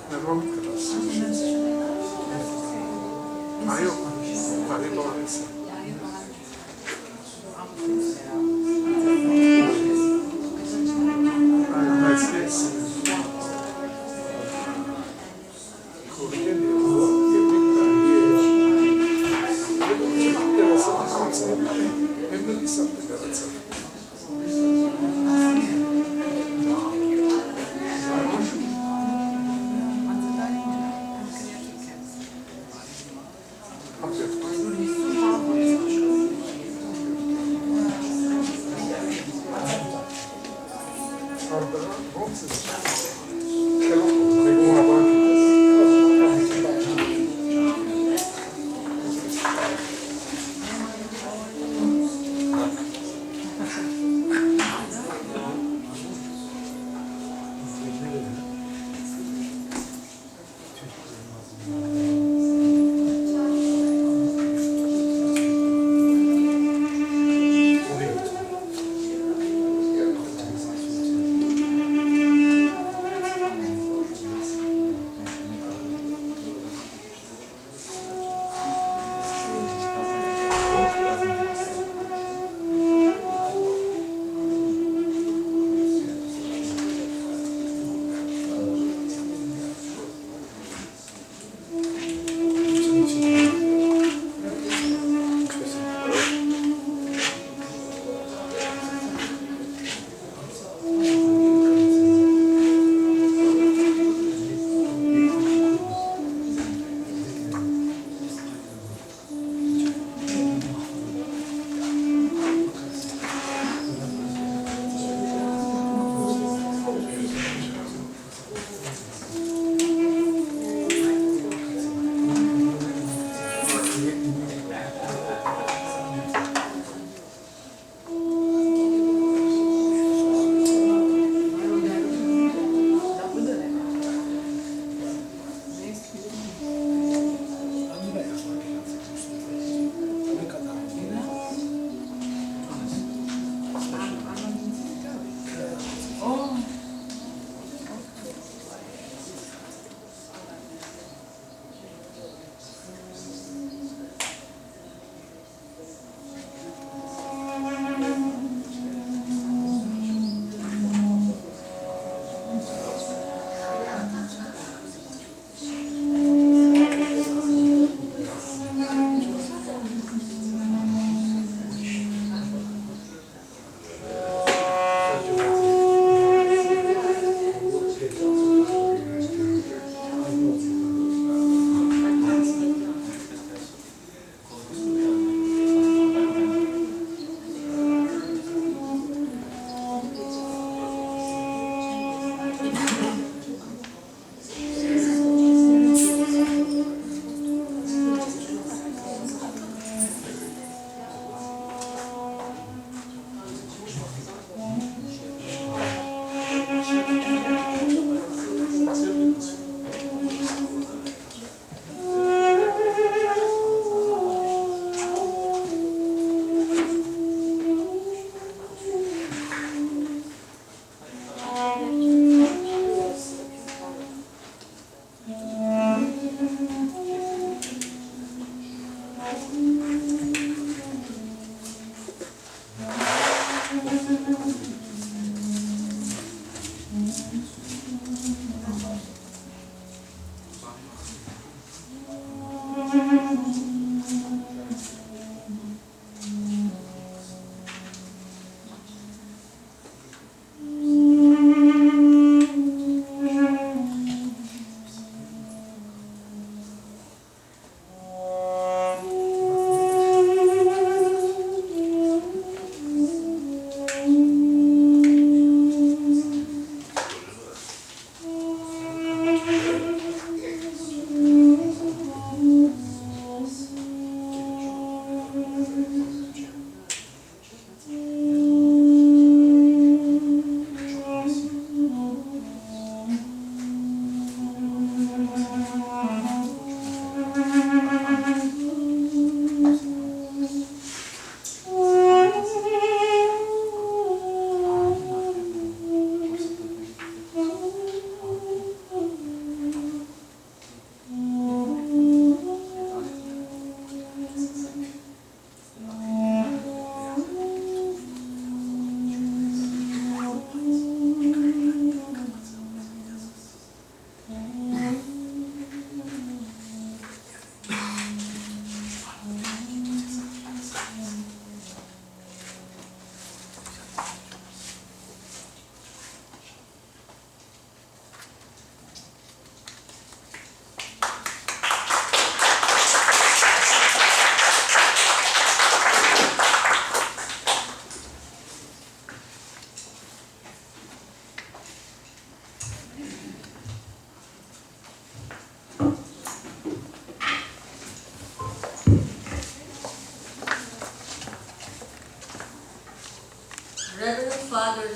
Normalmente classici. Ma io non lo so. Sì, sì.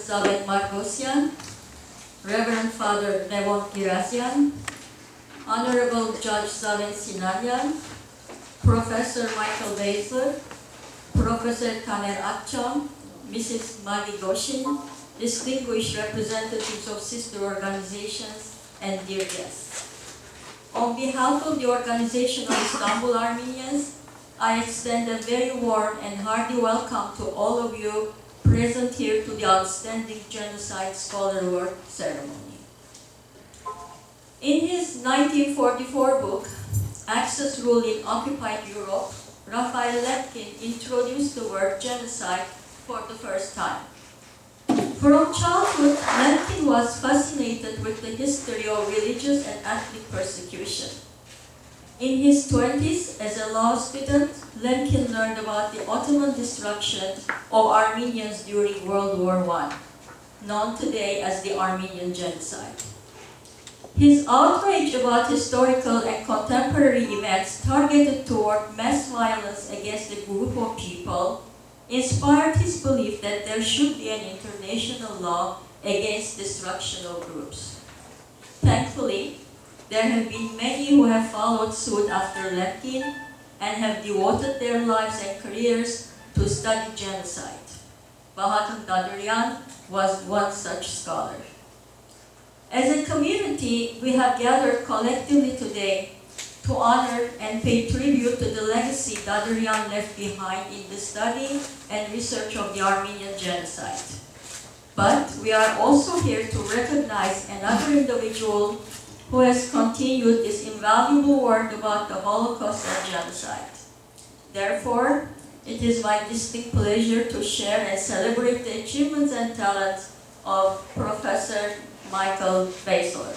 Elizabeth Margosian, Reverend Father Devon Kirasian, Honorable Judge Saben Sinanyan, Professor Michael Basler, Professor Taner Akcham, Mrs. Maggie Goshin, distinguished representatives of sister organizations, and dear guests. On behalf of the Organization of Istanbul Armenians, I extend a very warm and hearty welcome to all of you present here to the outstanding Genocide Scholar Award ceremony. In his 1944 book, Axis Rule in Occupied Europe, Raphael Lemkin introduced the word genocide for the first time. From childhood, Lemkin was fascinated with the history of religious and ethnic persecution. In his 20s, as a law student, Lemkin learned about the Ottoman destruction of Armenians during World War I, known today as the Armenian Genocide. His outrage about historical and contemporary events targeted toward mass violence against a group of people inspired his belief that there should be an international law against destruction of groups. Thankfully, there have been many who have followed suit after Lemkin and have devoted their lives and careers to study genocide. Bahattin Dadurian was one such scholar. As a community, we have gathered collectively today to honor and pay tribute to the legacy Dadurian left behind in the study and research of the Armenian Genocide. But we are also here to recognize another individual who has continued this invaluable work about the Holocaust and genocide. Therefore, it is my distinct pleasure to share and celebrate the achievements and talents of Professor Michael Basler,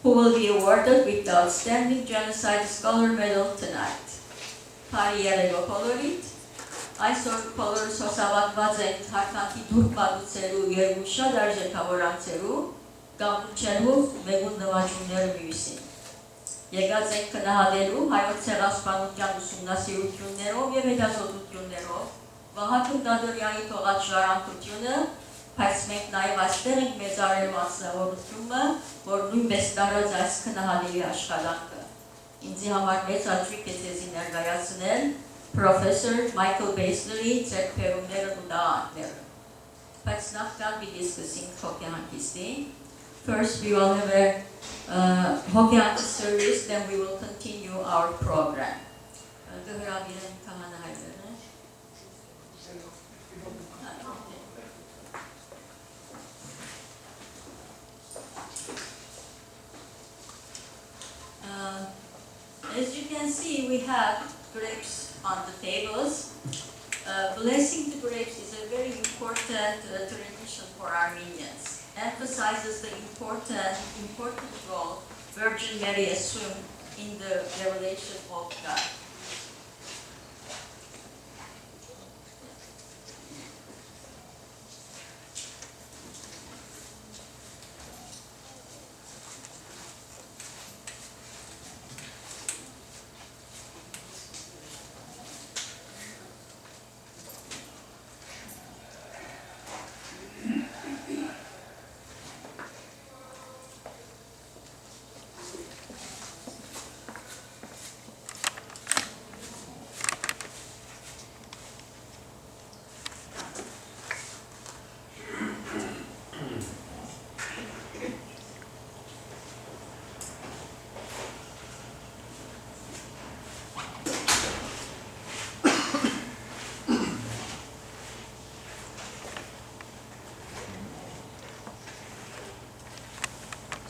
who will be awarded with the Outstanding Genocide Scholar Medal tonight. Pariere Gopolorit, այսօր բոլորս հոսավատված ենք հարթանքի դուրք պատուցելու և շատ արժեքավոր անձերու, գամուչելով մեղուն նվաճումները մյուսին։ Եկած ենք կնահատելու հայոց ցեղասպանության ուսումնասիրություններով և հետազոտություններով Վահագն Դադուրյանի թողած ժառանգությունը, բայց մենք նաև այստեղ ենք մեծարելու անձնավորությունը, որ նույնպես տարած այս քննադատի աշխատանքը։ Ինձի համար մեծ հաճույք է ձեզի ներկայացնել Professor Michael Basler-ի ձեռքբերումները ու տաղանդները։ Բայց նախքան պիտի սկսենք հոգեհանգիստի. First we will have a հոգեհանգիստ service, then we will continue our program. Գհրավիրեն քահանայրերը։ As you can see, we have grapes on the tables. Blessing the grapes is a very important tradition for Armenians. Emphasizes the important role Virgin Mary assumed in the revelation of God.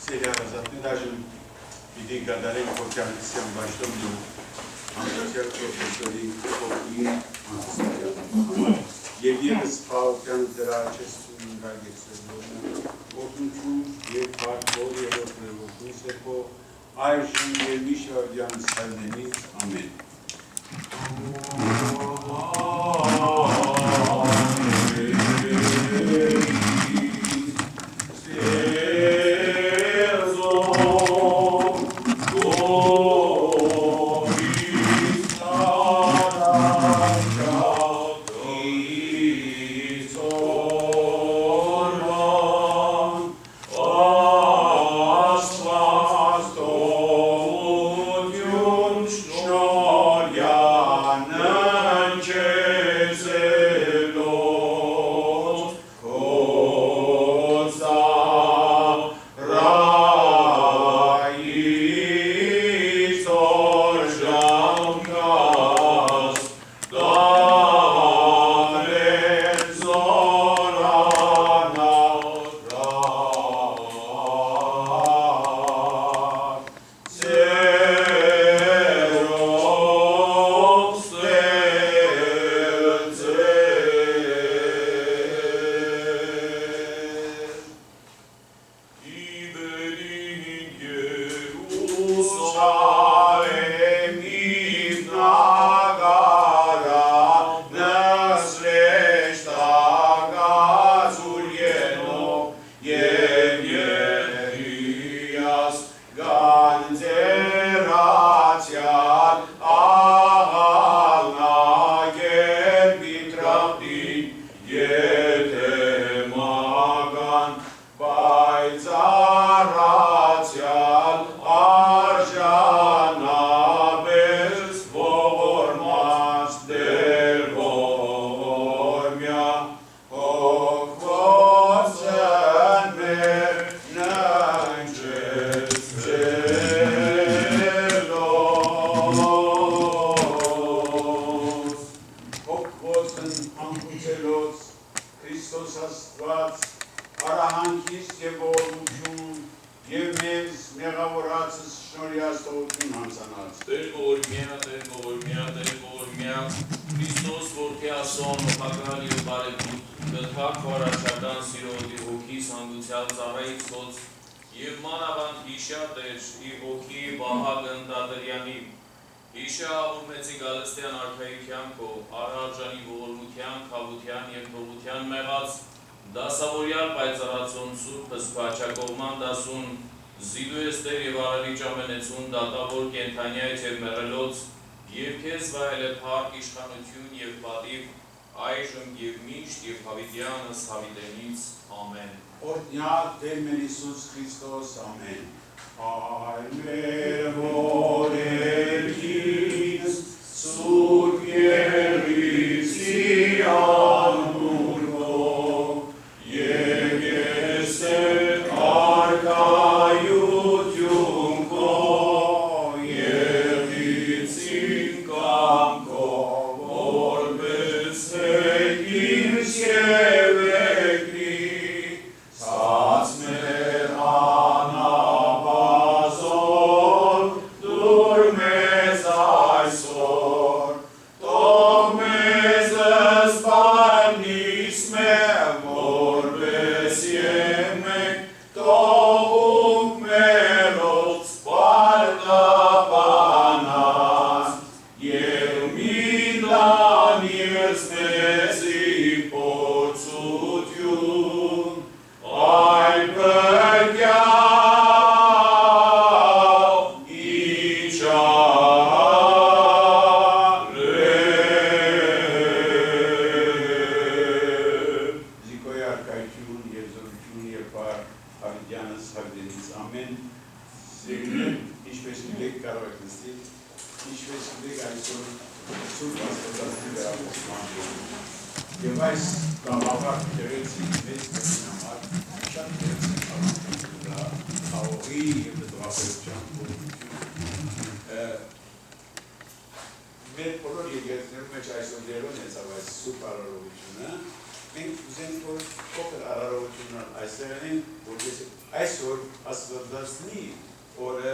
Սերիալազատներ այժմ պիտի գադարենք հոգեհանգստյան բաժնումն ու անձնացյալ պրոֆեսորի կողմի անձնացյալ և ևս պահության դրա աչեսություն նրագեցել որդունչում և պարտոր և որդրևորդուն սեպով այժմ և միշարդյան սայլնենից ամեն խիստ եւ ողջուն եւ մեզ մեղավորացս շնորհիաստողություն հանցանած։ Տեր ողորմյա, Տեր ողորմյա, Տեր ողորմյա, Քրիստոս որդի ասոն, օգնակալ եւ բարեգութ, գտակ խորաշական սիրոդի հոգիս հանգուցյալ ծառայից ոնց եւ մանավանդ հիշա Տեր ի հոգի Վահագն Դադրյանի հիշա ու մեծի Գալստյան արքայության քո առարժանի ողորմության, խավության եւ թողության մեղած դասավորյալ պայծառացուն սուրբ սփաչակողման դասուն զիդու ես Տեր եւ արարիչ ամենեցուն դատավոր կենթանյայց եւ մեռելոց եւ քեզ վայել է փառք իշխանություն եւ պատիվ այժմ եւ միշտ եւ հավիտյանս հավիտենից ամեն Օրհնյալ Տեր մեր Հիսուս Քրիստոս ամեն Այմեր որելքից սուրբ երիցի անուրվով եկես է արքայություն քո երիցին կամքով որպես հեքինս և եկրի Սաց մեր անաբազոր դուր մեզ այսօր Տող մեզ զբարնիս մեր որպես եմենք Տողուք մերոց բարդաբանած Եվ մի դանիրս մեզի փորձություն Այլ բրգյալ իչարև Զիկոյ արկայություն և զորություն և պար հավիտյանս հավիտենից ամեն Սիրունել ինչպես ուրեք կարող եք նստել ինչպես ուրեք այսօր սուրբ աստվածածնի վերապոսման Եվ այս կամավար գեղեցիկ մեծ կրին համար շատ գեղեցիկ դա խաղողի և դրապերության ողջություն Մեր բոլոր եկեղեցիներում մեջ այսօր դերոն հեծավ այս սուրբ արարողությունը մենք ուզենք որ փոքր արարողությունը այստեղ ենք որպեսզի այսօր աստվածածնի օրը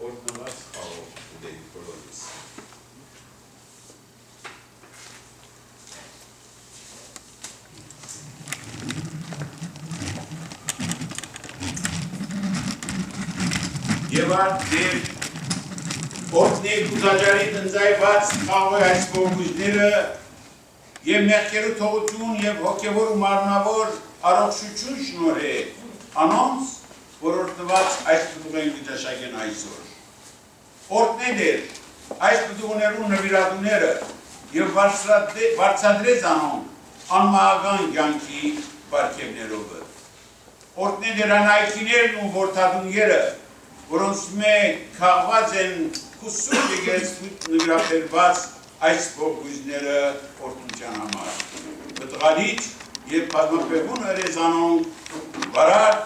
օրհնված խաղող ուտենք բոլորիս Եվ արդ դեր օրհնեք ուզաջարի տնձայված խաղող այս բողոքները և մեղքերու թողություն և հոգևոր ու մարմնավոր առողջություն շնորհեք անոնց, որ օրհնված այս պտուղեն կճաշակեն այսօր։ Օրհնե դեր այս պտուղներու նվիրատուները և վարձադրեց անոնք անմահական կյանքի պարգևներովը։ Օրհնե դեր անայքիներն ու որդադունները, որոնց մեկ քաղված են քուսուր եկեղեցու նվիրաբերված այս բողոքները օրհնության համար։ Բտղալից և բազմապեղուն հրեզանոնք բարակ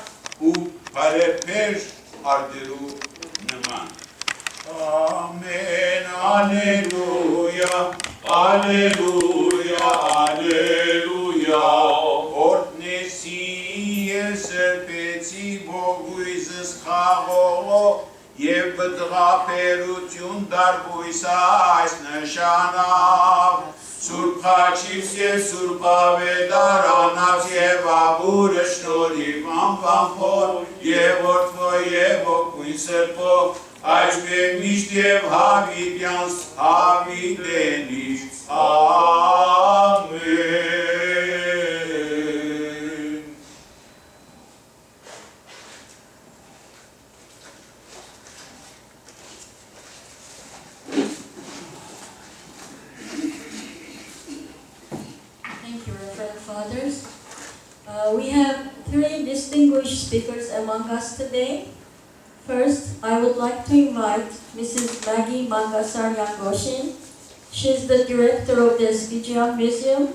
ու բարեպեշ արդերու նման։ Ամեն, ալելույա, ալելույա, ալելույա, օրհնեսի ես սրբեցի բողույզս խաղողով և բտղապերություն դարբույսա այս նշանավ, Սուրբ խաչիվս և սուրբ ավետար անավս և աբուրը շնորհիվ անվանփոր և որդվո և օգույն սրբով Այժմ միշտ և հավիտյանս հավիտենից ամեն Thank you, Reverend Fathers. We have three distinguished speakers among us today. First, I would like to invite Mrs. Maggie Mangasaryan Goshin. She is the director of the SPGM Museum.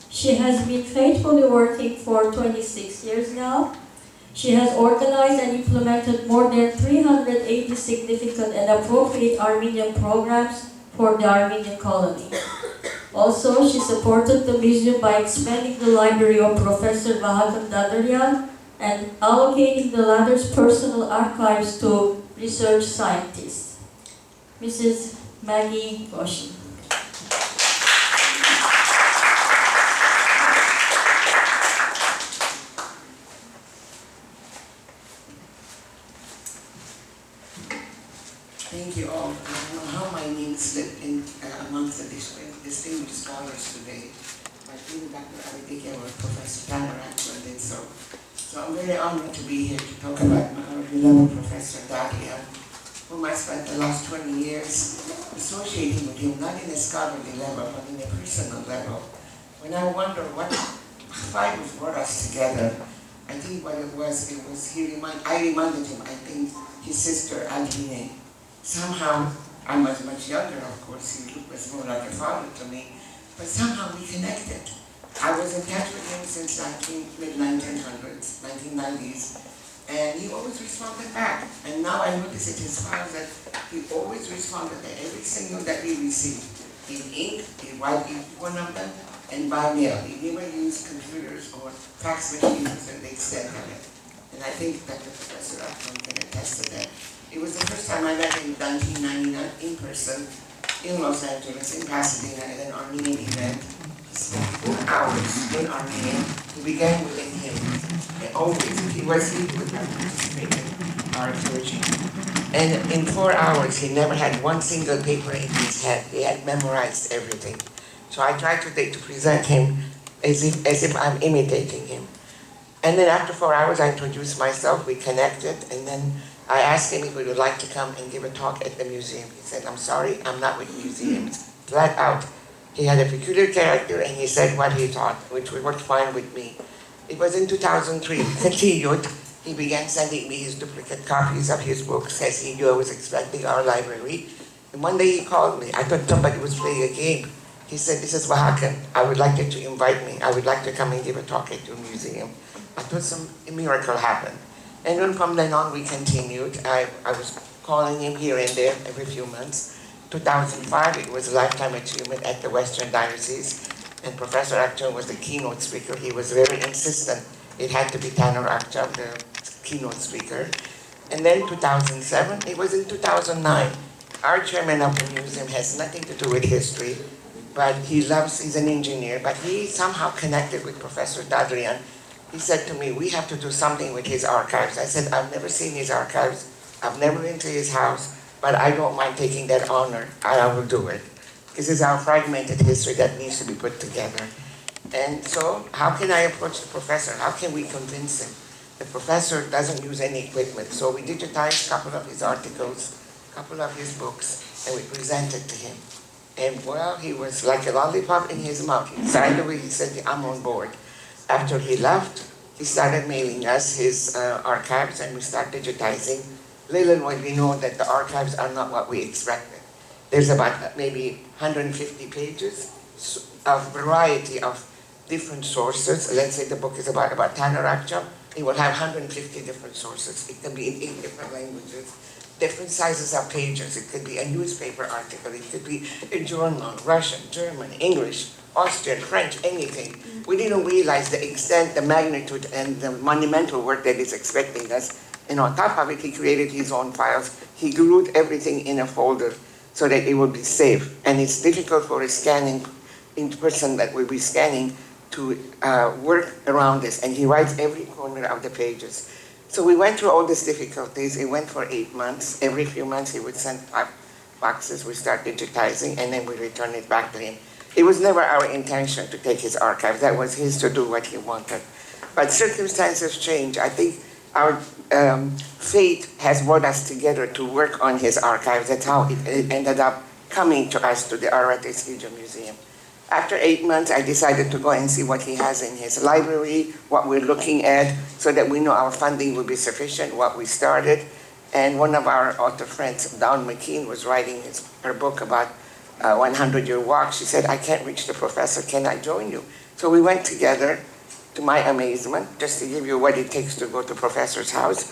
She has been faithfully working for 26 years now. She has organized and implemented more than 380 significant and appropriate Armenian programs for the Armenian colony. Also, she supported the museum by expanding the library of Professor Vahagn Dadryan and allocating the latter's personal archives to research scientists. Mrs. Maggie Goshen. Thank you all. I don't know how my name slipped in amongst the distinguished scholars today. But even Dr. Abhidike or Professor Tanner Ratchman did so. So I'm very honored to be here to talk about my beloved Professor Dalia, whom I spent the last 20 years associating with him, not in a scholarly level, but in a personal level. When I wonder what fibers brought us together, I think what it was I reminded him, I think, his sister Adeline. Somehow, I was much younger, of course, he was more like a father to me, but somehow we connected. I was in touch with him since mid-1900s, 1990s, and he always responded back. And now I notice in his files that he always responded to every single that we received, in ink, in white ink, one of them, and by mail. He never used computers or fax machines to the extent of it. And I think that the Professor Akram can attest to that. It was the first time I met him in 1999 in person in Los Angeles, in Pasadena, at an Armenian event. He spent 4 hours in Armenian. We began within him. And always, he would participate in our liturgy. And in 4 hours, he never had one single paper in his head. He had memorized everything. So I tried today to present him as if I'm imitating him. And then after 4 hours, I introduced myself, we connected, and then I asked him if he would like to come and give a talk at the museum. He said, I'm sorry, I'm not with museums. Flat out. He had a peculiar character, and he said what he thought, which worked fine with me. It was in 2003, we continued. He began sending me his duplicate copies of his books, as he knew I was expecting our library. And one day he called me. I thought somebody was playing a game. He said, this is Wahakan. I would like you to invite me. I would like to come and give a talk at your museum. I thought a miracle happened. And then from then on, we continued. I was calling him here and there every few months. 2005, it was a lifetime achievement at the Western Diocese, and Professor Akçam was the keynote speaker. He was very insistent. It had to be Taner Akçam, the keynote speaker. And then 2007, it was in 2009. Our chairman of the museum has nothing to do with history, but he's an engineer, but he somehow connected with Professor Dadrian. He said to me, we have to do something with his archives. I said, I've never seen his archives. I've never been to his house, but I don't mind taking that honor. I will do it. This is our fragmented history that needs to be put together. And so, how can I approach the professor? How can we convince him? The professor doesn't use any equipment, so we digitized a couple of his articles, a couple of his books, and we presented to him. And well, he was like a lollipop in his mouth. He signed away, he said, I'm on board. After he left, he started mailing us his archives, and we started digitizing. Little when we know that the archives are not what we expected. There's about maybe 150 pages of variety of different sources. Let's say the book is about Taner Akçam. It will have 150 different sources. It can be in 8 different languages, different sizes of pages. It could be a newspaper article. It could be a journal, Russian, German, English, Austrian, French, anything. We didn't realize the extent, the magnitude, and the monumental work that is expecting us. And on top of it, he created his own files. He glued everything in a folder so that it would be safe. And it's difficult for a scanning person that will be scanning to work around this. And he writes every corner of the pages. So we went through all these difficulties. It went for 8 months. Every few months, he would send 5 boxes. We start digitizing, and then we return it back to him. It was never our intention to take his archives. That was his to do what he wanted. But circumstances change. I think our fate has brought us together to work on his archives. That's how it ended up coming to us, to the Ararat Eskija Museum. After 8 months, I decided to go and see what he has in his library, what we're looking at, so that we know our funding will be sufficient, what we started. And one of our author friends, Dawn McKean, was writing her book about 100-Year Walk. She said, I can't reach the professor, can I join you? So we went together. To my amazement, just to give you what it takes to go to Professor's house.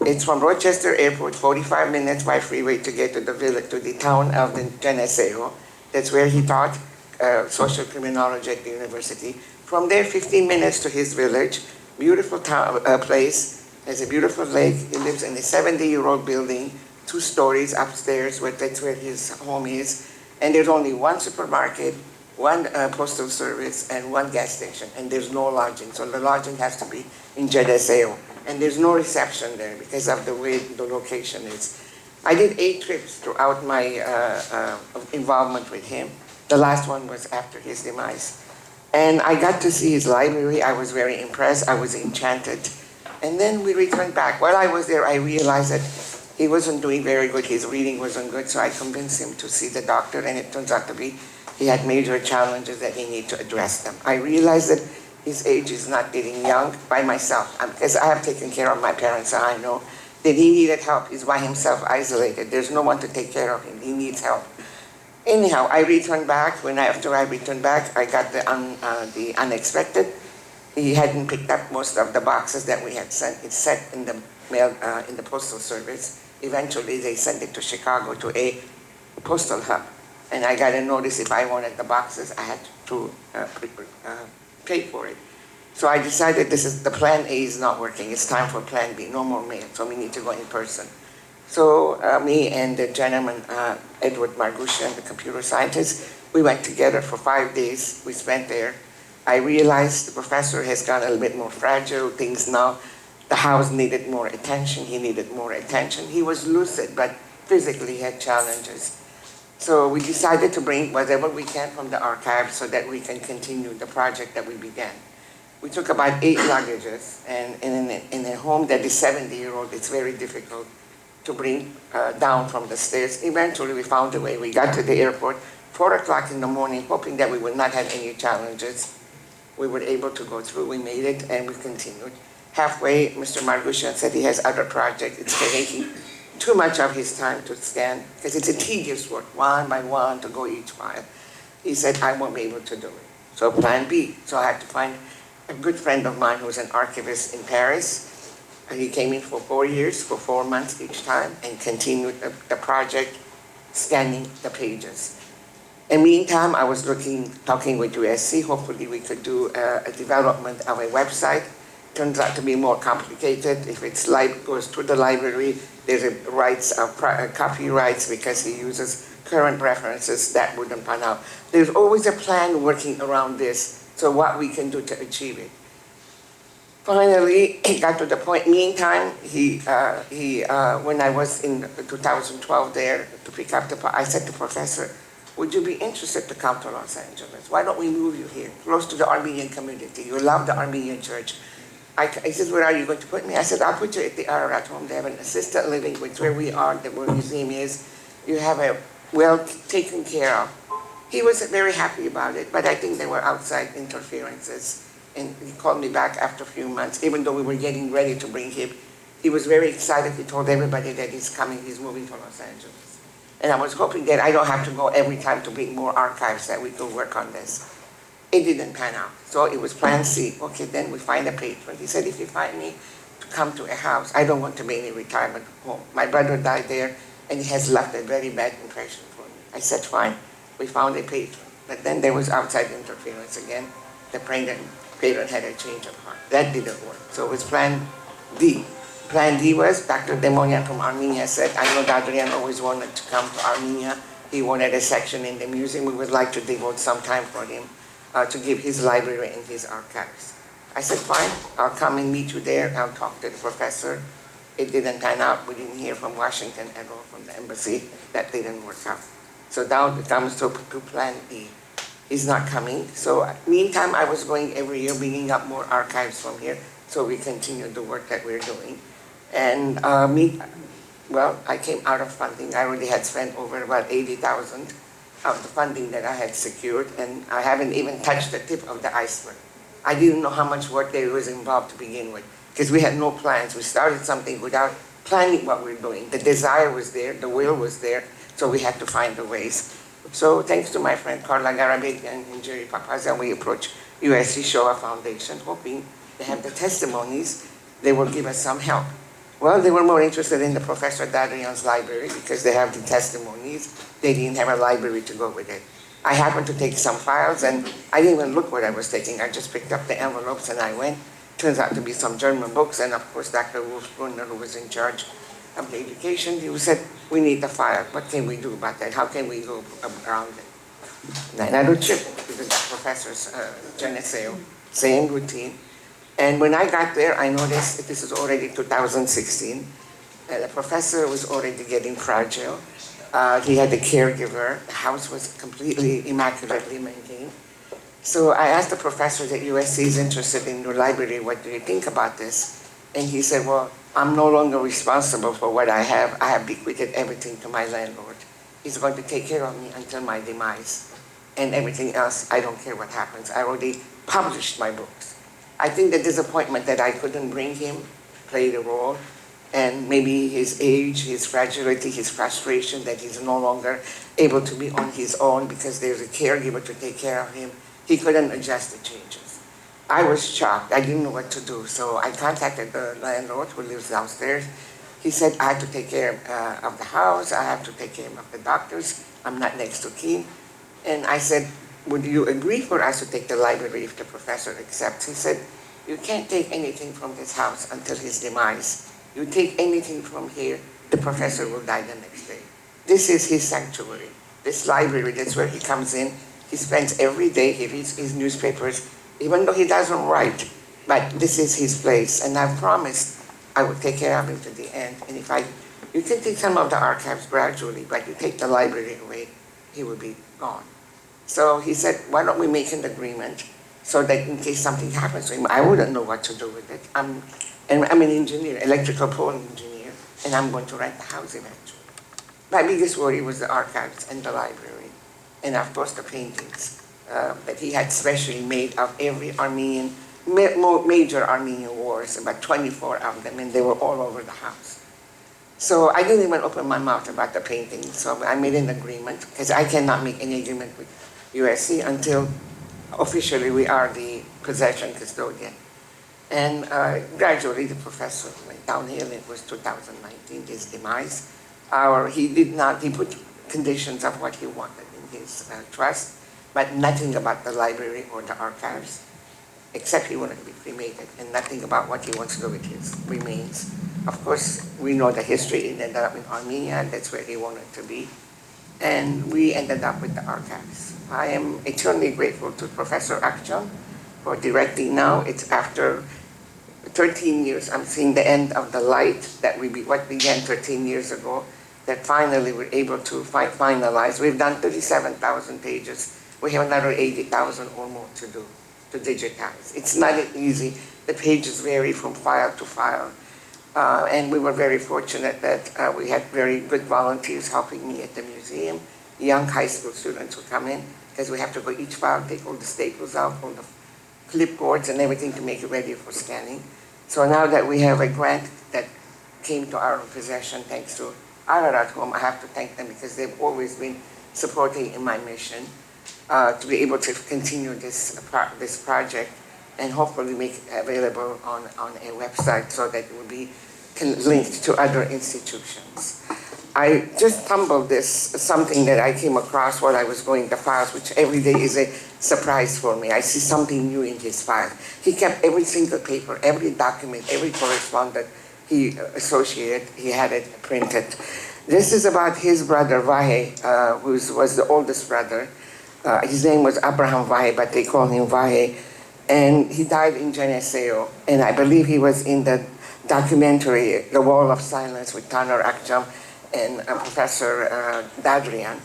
It's from Rochester Airport, 45 minutes by freeway to get to the village, to the town of the Geneseo. That's where he taught social criminology at the university. From there, 15 minutes to his village. beautiful town, place. There's a beautiful lake. He lives in a 70-year-old building, 2 stories upstairs, that's where his home is. And there's only one supermarket, one postal service, and one gas station. And there's no lodging. So the lodging has to be in Jedeseo. And there's no reception there because of the way the location is. I did 8 trips throughout my involvement with him. The last one was after his demise. And I got to see his library. I was very impressed. I was enchanted. And then we returned back. While I was there, I realized that he wasn't doing very good. His reading wasn't good, so I convinced him to see the doctor, and it turns out to be he had major challenges that he needed to address them. I realized that his age is not getting young by myself, because I have taken care of my parents, so I know that he needed help. He's by himself, isolated. There's no one to take care of him. He needs help. Anyhow, I returned back. After I returned back, I got the unexpected. He hadn't picked up most of the boxes that we had sent. It's sent in the mail, in the postal service. Eventually, they sent it to Chicago to a postal hub. And I got a notice if I wanted the boxes, I had to pay for it. So I decided the plan A is not working. It's time for plan B, no more mail. So we need to go in person. So me and the gentleman, Edward Margushian, the computer scientist, we went together for 5 days. We spent there. I realized the professor has gotten a little bit more fragile. Things now, the house needed more attention. He needed more attention. He was lucid, but physically had challenges. So we decided to bring whatever we can from the archives so that we can continue the project that we began. We took about 8 luggages, and in a home that is 70-year-old, it's very difficult to bring down from the stairs. Eventually, we found a way. We got to the airport, 4 o'clock in the morning, hoping that we would not have any challenges. We were able to go through. We made it, and we continued. Halfway, Mr. Margushian said he has other projects. It's taking too much of his time to scan, because it's a tedious work, one by one, to go each file. He said, I won't be able to do it. So plan B. So I had to find a good friend of mine who's an archivist in Paris. And he came in for 4 years, for 4 months each time, and continued the project, scanning the pages. In the meantime, I was talking with USC. Hopefully we could do a development of a website. Turns out to be more complicated. If it goes to the library, there's a copyrights because he uses current references that wouldn't pan out. There's always a plan working around this, so what we can do to achieve it. Finally, it got to the point. Meantime, when I was in 2012 there to pick up I said to Professor, would you be interested to come to Los Angeles? Why don't we move you here, close to the Armenian community? You love the Armenian church. He said, where are you going to put me? I said, I'll put you at the Ararat home. They have an assisted living, which where we are, where the museum is. You have a well taken care of. He was very happy about it, but I think there were outside interferences. And he called me back after a few months, even though we were getting ready to bring him. He was very excited. He told everybody that he's coming, he's moving to Los Angeles. And I was hoping that I don't have to go every time to bring more archives, that we could work on this. It didn't pan out. So it was plan C. Okay, then we find a patron. He said, if you find me to come to a house, I don't want to be in a retirement home. My brother died there, and he has left a very bad impression for me. I said, fine. We found a patron. But then there was outside interference again. The patron had a change of heart. That didn't work. So it was plan D. Plan D was Dr. Demonian from Armenia said, I know Dadrian always wanted to come to Armenia. He wanted a section in the museum. We would like to devote some time for him to give his library and his archives. I said, fine, I'll come and meet you there. I'll talk to the professor. It didn't pan out. We didn't hear from Washington at all, from the embassy. That didn't work out. So now it comes to plan E. He's not coming. So meantime, I was going every year, bringing up more archives from here. So we continued the work that we're doing. And I came out of funding. I already had spent over about $80,000 of the funding that I had secured, and I haven't even touched the tip of the iceberg. I didn't know how much work there was involved to begin with, because we had no plans. We started something without planning what we were doing. The desire was there, the will was there, so we had to find the ways. So thanks to my friend Carla Garabedian and Jerry Papaza, we approached USC Shoah Foundation, hoping they have the testimonies, they will give us some help. Well, they were more interested in the Professor Dadrian's library because they have the testimonies. They didn't have a library to go with it. I happened to take some files, and I didn't even look what I was taking. I just picked up the envelopes and I went. turns out to be some German books, and of course Dr. Wolf-Brunner, who was in charge of the education, he said, we need the file. What can we do about that? How can we go around it? And I would trip because that professor's Geneseo, same routine. And when I got there, I noticed that this is already 2016. The professor was already getting fragile. He had a caregiver. The house was completely immaculately maintained. So I asked the professor that USC is interested in your library, what do you think about this? And he said, well, I'm no longer responsible for what I have. I have bequeathed everything to my landlord. He's going to take care of me until my demise. And everything else, I don't care what happens. I already published my books. I think the disappointment that I couldn't bring him played a role, and maybe his age, his fragility, his frustration that he's no longer able to be on his own because there's a caregiver to take care of him. He couldn't adjust the changes. I was shocked. I didn't know what to do. So I contacted the landlord who lives downstairs. He said, I have to take care of the house. I have to take care of the doctors. I'm not next to kin. And I said, would you agree for us to take the library if the professor accepts? He said, you can't take anything from this house until his demise. You take anything from here, the professor will die the next day. This is his sanctuary. This library, that's where he comes in. He spends every day, he reads his newspapers, even though he doesn't write, but this is his place. And I promised I would take care of him to the end. And you can take some of the archives gradually, but you take the library away, he will be gone. So he said, why don't we make an agreement so that in case something happens to him, I wouldn't know what to do with it. I'm an engineer, electrical pole engineer, and I'm going to rent the house eventually. My biggest worry was the archives and the library, and of course the paintings that he had specially made of every major Armenian wars, about 24 of them, and they were all over the house. So I didn't even open my mouth about the paintings, so I made an agreement, because I cannot make any agreement with USC until officially we are the possession custodian. And gradually the professor went downhill. It was 2019, his demise. He put conditions of what he wanted in his trust, but nothing about the library or the archives, except he wanted to be cremated, and nothing about what he wants to do with his remains. Of course, we know the history. It ended up in Armenia, and that's where he wanted to be. And we ended up with the archives. I am eternally grateful to Professor Akçam for directing now. It's after 13 years, I'm seeing the end of the light that what began 13 years ago, that finally we're able to finalize. We've done 37,000 pages. We have another 80,000 or more to do, to digitize. It's not easy. The pages vary from file to file. And we were very fortunate that we had very good volunteers helping me at the museum, young high school students who come in, because we have to go each file, take all the staples out, all the clipboards and everything to make it ready for scanning. So now that we have a grant that came to our possession thanks to Ararat, whom I have to thank them because they've always been supporting in my mission to be able to continue this project and hopefully make it available on a website so that it will be linked to other institutions. I just stumbled something that I came across while I was going the files, which every day is a surprise for me. I see something new in his file. He kept every single paper, every document, every correspondence he associated, he had it printed. This is about his brother, Vahe, who was the oldest brother. His name was Abraham Vahe, but they call him Vahe. And he died in Geneseo, and I believe he was in the documentary, The Wall of Silence, with Taner Akçam and Professor Dadrian.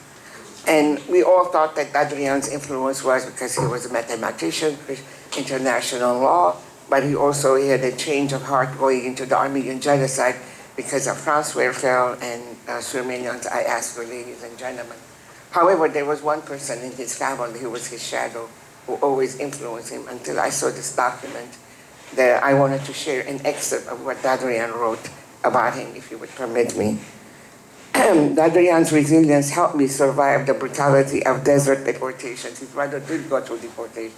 And we all thought that Dadrian's influence was because he was a mathematician, international law, but he had a change of heart going into the Armenian genocide because of France Werfel and Surmenians, I ask you, ladies and gentlemen. However, there was one person in his family who was his shadow, who always influenced him until I saw this document that I wanted to share an excerpt of what Dadrian wrote about him, if you would permit me. Dadrian's resilience helped me survive the brutality of desert deportations. His brother did go through deportation.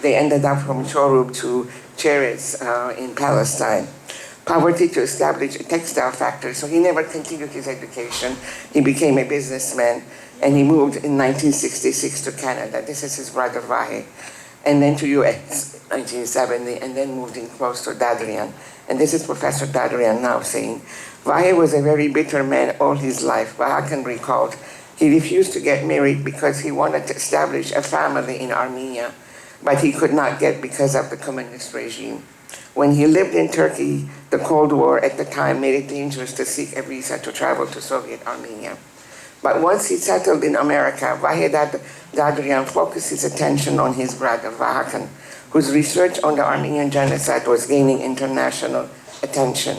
They ended up from Chorub to Cheres in Palestine. Poverty to establish a textile factory, so he never continued his education. He became a businessman, and he moved in 1966 to Canada. This is his brother Vahe. and then to US, 1970, and then moved in close to Dadrian. And this is Professor Dadrian now saying, Vahe was a very bitter man all his life. Vahakan recalled, he refused to get married because he wanted to establish a family in Armenia, but he could not get because of the communist regime. When he lived in Turkey, the Cold War at the time made it dangerous to seek a visa to travel to Soviet Armenia. But once he settled in America, Vahe Dadrian focused his attention on his brother, Vahakan, whose research on the Armenian genocide was gaining international attention.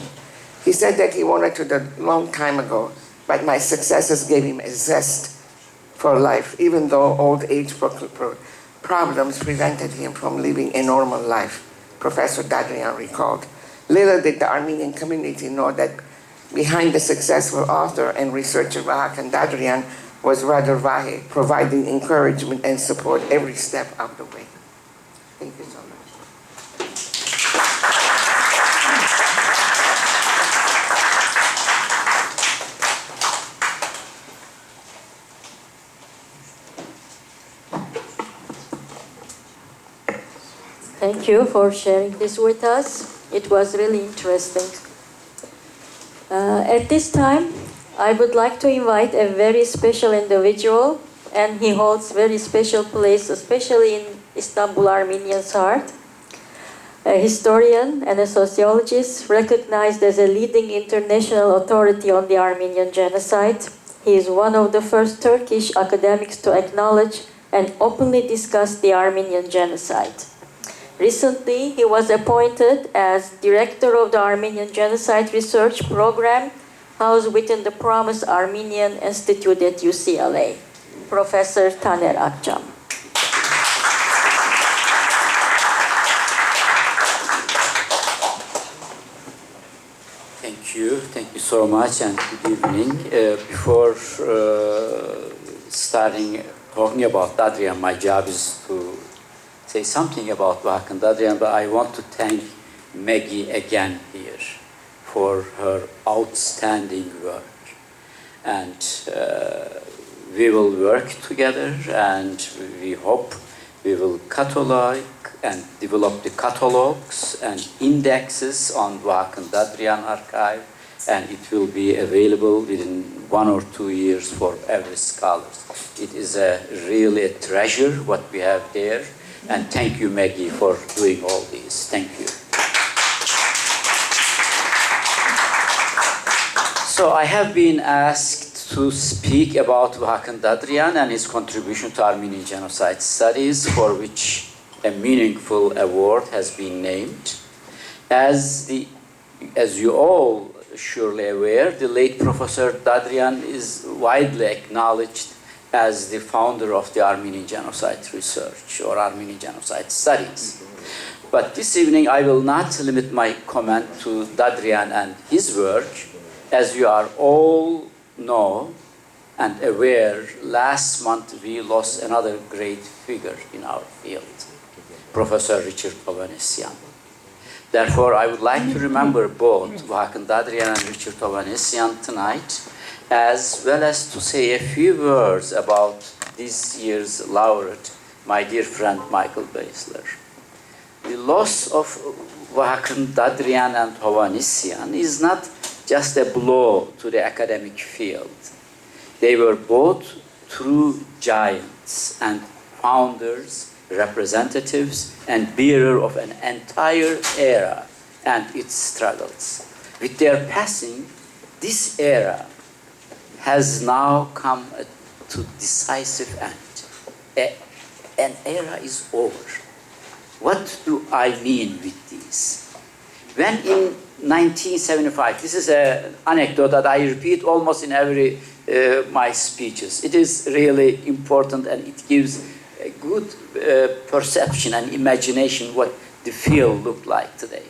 He said that he wanted to do a long time ago, but my successes gave him a zest for life, even though old age problems prevented him from living a normal life, Professor Dadrian recalled. Little did the Armenian community know that behind the successful author and researcher Vahakan Dadrian was Brother Vahe, providing encouragement and support every step of the way. Thank you so much. Thank you for sharing this with us. It was really interesting. At this time, I would like to invite a very special individual, and he holds very special place, especially in Istanbul Armenians' heart. A historian and a sociologist recognized as a leading international authority on the Armenian genocide. He is one of the first Turkish academics to acknowledge and openly discuss the Armenian genocide. Recently, he was appointed as director of the Armenian Genocide Research Program, housed within the Promise Armenian Institute at UCLA, Professor Taner Akçam. Thank you so much, and good evening. Before starting talking about Dadrian, my job is to say something about Vahakan Dadrian, but I want to thank Maggie again here for her outstanding work. And we will work together, and we hope we will catalog and develop the catalogs and indexes on Vahakan Dadrian archive, and it will be available within 1 or 2 years for every scholar. It is really a treasure what we have there. And thank you, Maggie, for doing all this. Thank you. So I have been asked to speak about Vahakan Dadrian and his contribution to Armenian genocide studies, for which a meaningful award has been named. As you all surely aware, the late Professor Dadrian is widely acknowledged as the founder of the Armenian genocide research or Armenian genocide studies. But this evening I will not limit my comment to Dadrian and his work. As you are all know and aware, last month we lost another great figure in our field, Professor Richard Hovhannisyan. Therefore, I would like to remember both Vahakan Dadrian and Richard Hovhannisyan tonight, as well as to say a few words about this year's laureate, my dear friend Michael Beisler. The loss of Vahakan Dadrian and Hovhannisyan is not just a blow to the academic field. They were both true giants and founders, representatives, and bearer of an entire era and its struggles. With their passing, this era has now come to decisive end. An era is over. What do I mean with this? When in 1975, this is an anecdote that I repeat almost in every my speeches. It is really important, and it gives a good perception and imagination what the field looked like today.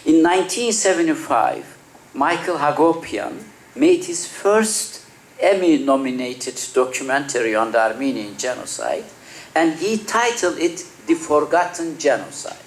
In 1975, Michael Hagopian made his first Emmy-nominated documentary on the Armenian genocide, and he titled it The Forgotten Genocide.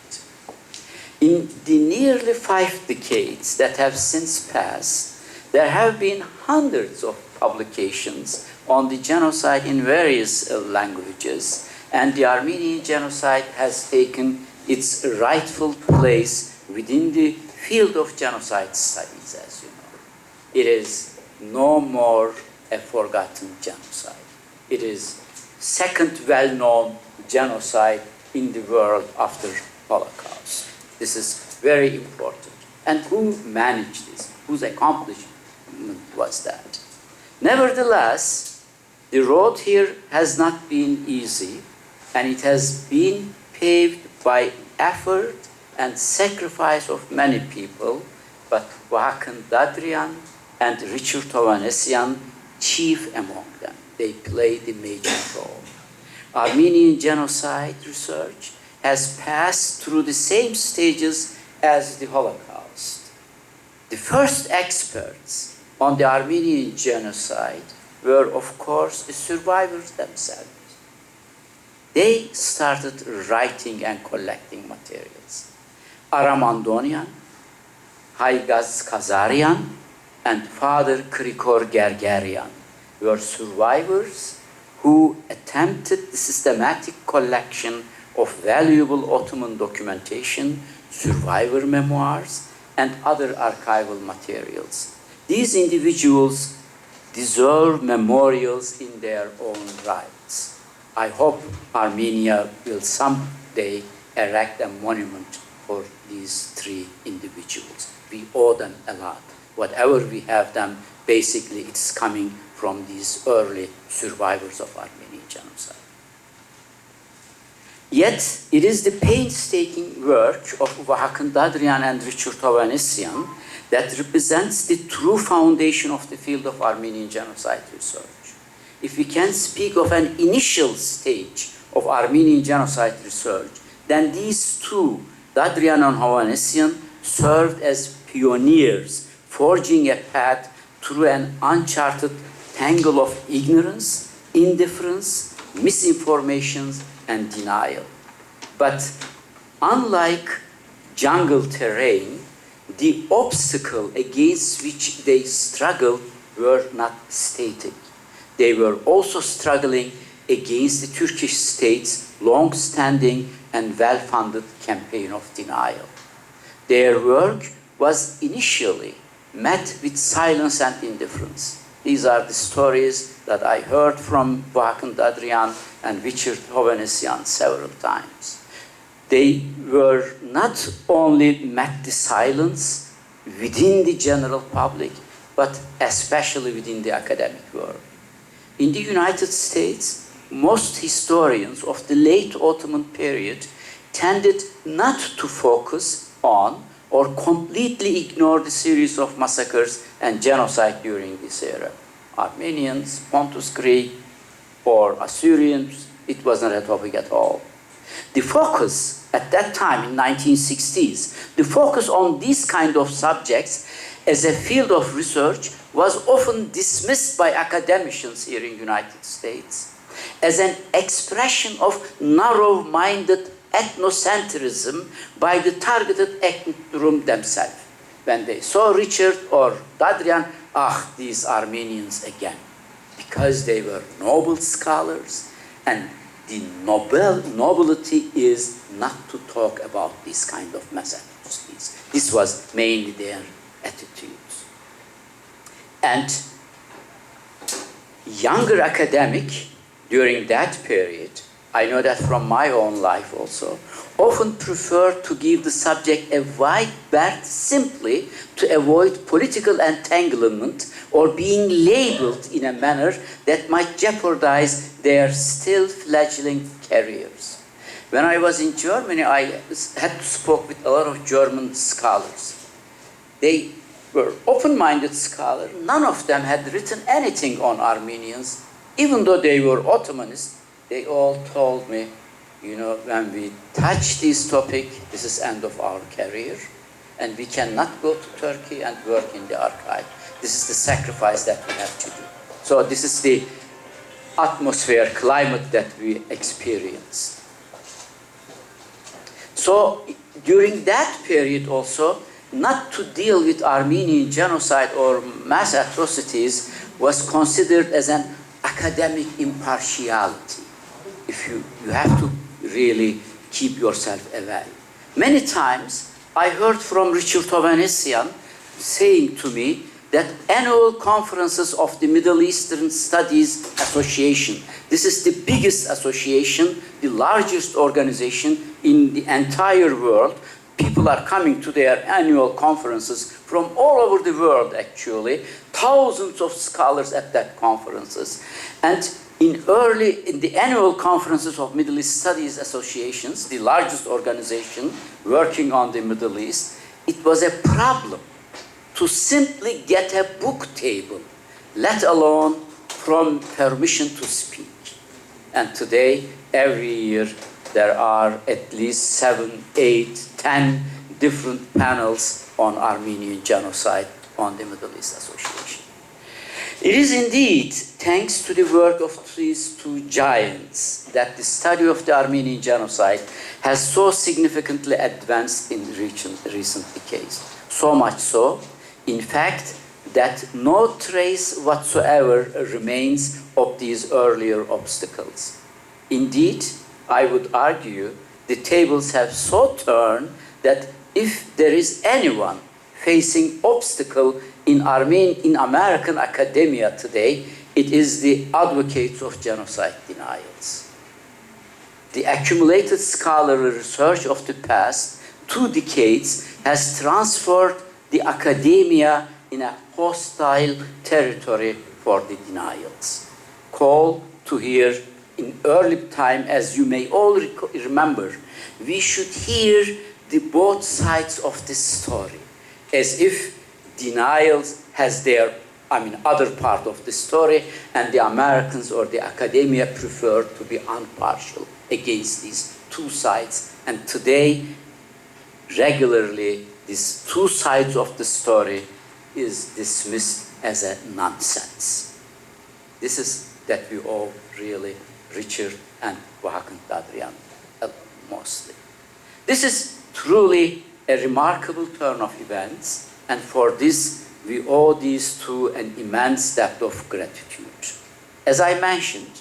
In the nearly 5 decades that have since passed, there have been hundreds of publications on the genocide in various languages, and the Armenian genocide has taken its rightful place within the field of genocide studies, as you know. It is no more a forgotten genocide. It is second well-known genocide in the world after Holocaust. This is very important. And who managed this? Whose accomplishment was that? Nevertheless, the road here has not been easy, and it has been paved by effort and sacrifice of many people, but Hakan Dadrian and Richard Hovhannisyan chief among them. They played a major role. Armenian genocide research has passed through the same stages as the Holocaust. The first experts on the Armenian genocide were, of course, the survivors themselves. They started writing and collecting materials. Aram Andonian, Haygaz Kazarian, and Father Krikor Gergerian were survivors who attempted the systematic collection of valuable Ottoman documentation, survivor memoirs, and other archival materials. These individuals deserve memorials in their own rights. I hope Armenia will someday erect a monument for these three individuals. We owe them a lot. Whatever we have them, basically it's coming from these early survivors of Armenian genocide. Yet, it is the painstaking work of Hakan Dadrian and Richard Hovhannisyan that represents the true foundation of the field of Armenian genocide research. If we can speak of an initial stage of Armenian genocide research, then these two, Dadrian and Hovhannisyan, served as pioneers, forging a path through an uncharted tangle of ignorance, indifference, misinformation, and denial. But unlike jungle terrain, the obstacle against which they struggled were not static. They were also struggling against the Turkish state's long-standing and well-funded campaign of denial. Their work was initially met with silence and indifference. These are the stories that I heard from Hakan Dadrian and Richard Hovhannisyan several times. They were not only met with silence within the general public, but especially within the academic world. In the United States, most historians of the late Ottoman period tended not to focus on or completely ignore the series of massacres and genocide during this era. Armenians, Pontus Greek, or Assyrians, it was not a topic at all. The focus at that time, in 1960s, the focus on these kind of subjects as a field of research was often dismissed by academicians here in the United States as an expression of narrow-minded ethnocentrism by the targeted ethnic group themselves. When they saw Richard or Dadrian, these Armenians again, because they were noble scholars, and the nobility is not to talk about these kind of massacres. This was mainly their attitudes. And younger academic during that period, I know that from my own life also, often prefer to give the subject a wide berth simply to avoid political entanglement or being labeled in a manner that might jeopardize their still fledgling careers. When I was in Germany, I had to speak with a lot of German scholars. They were open-minded scholars. None of them had written anything on Armenians, even though they were Ottomanists. They all told me, you know, when we touch this topic, this is end of our career, and we cannot go to Turkey and work in the archive. This is the sacrifice that we have to do. So this is the atmosphere, climate that we experience. So during that period also, not to deal with Armenian genocide or mass atrocities was considered as an academic impartiality. if you have to really keep yourself aware. Many times I heard from Richard Hovhannissian saying to me that annual conferences of the Middle Eastern Studies Association, this is the biggest association, the largest organization in the entire world. People are coming to their annual conferences from all over the world, actually. Thousands of scholars at that conferences. And in the annual conferences of Middle East Studies Associations, the largest organization working on the Middle East, it was a problem to simply get a book table, let alone from permission to speak. And today, every year, there are at least 7, 8, 10 different panels on Armenian genocide on the Middle East Association. It is indeed thanks to the work of these two giants that the study of the Armenian genocide has so significantly advanced in recent decades. So much so, in fact, that no trace whatsoever remains of these earlier obstacles. Indeed, I would argue the tables have so turned that if there is anyone facing obstacle in American academia today, it is the advocates of genocide denials. The accumulated scholarly research of the past 2 decades has transferred the academia in a hostile territory for the denials. Call to hear in early time, as you may all remember, we should hear the both sides of the story, as if denials has their, other part of the story, and the Americans or the academia prefer to be impartial against these 2 sides. And today, regularly, these 2 sides of the story is dismissed as a nonsense. This is that we owe really Richard and Vakant Dadrian mostly. This is truly a remarkable turn of events, and for this we owe these two an immense debt of gratitude. As I mentioned,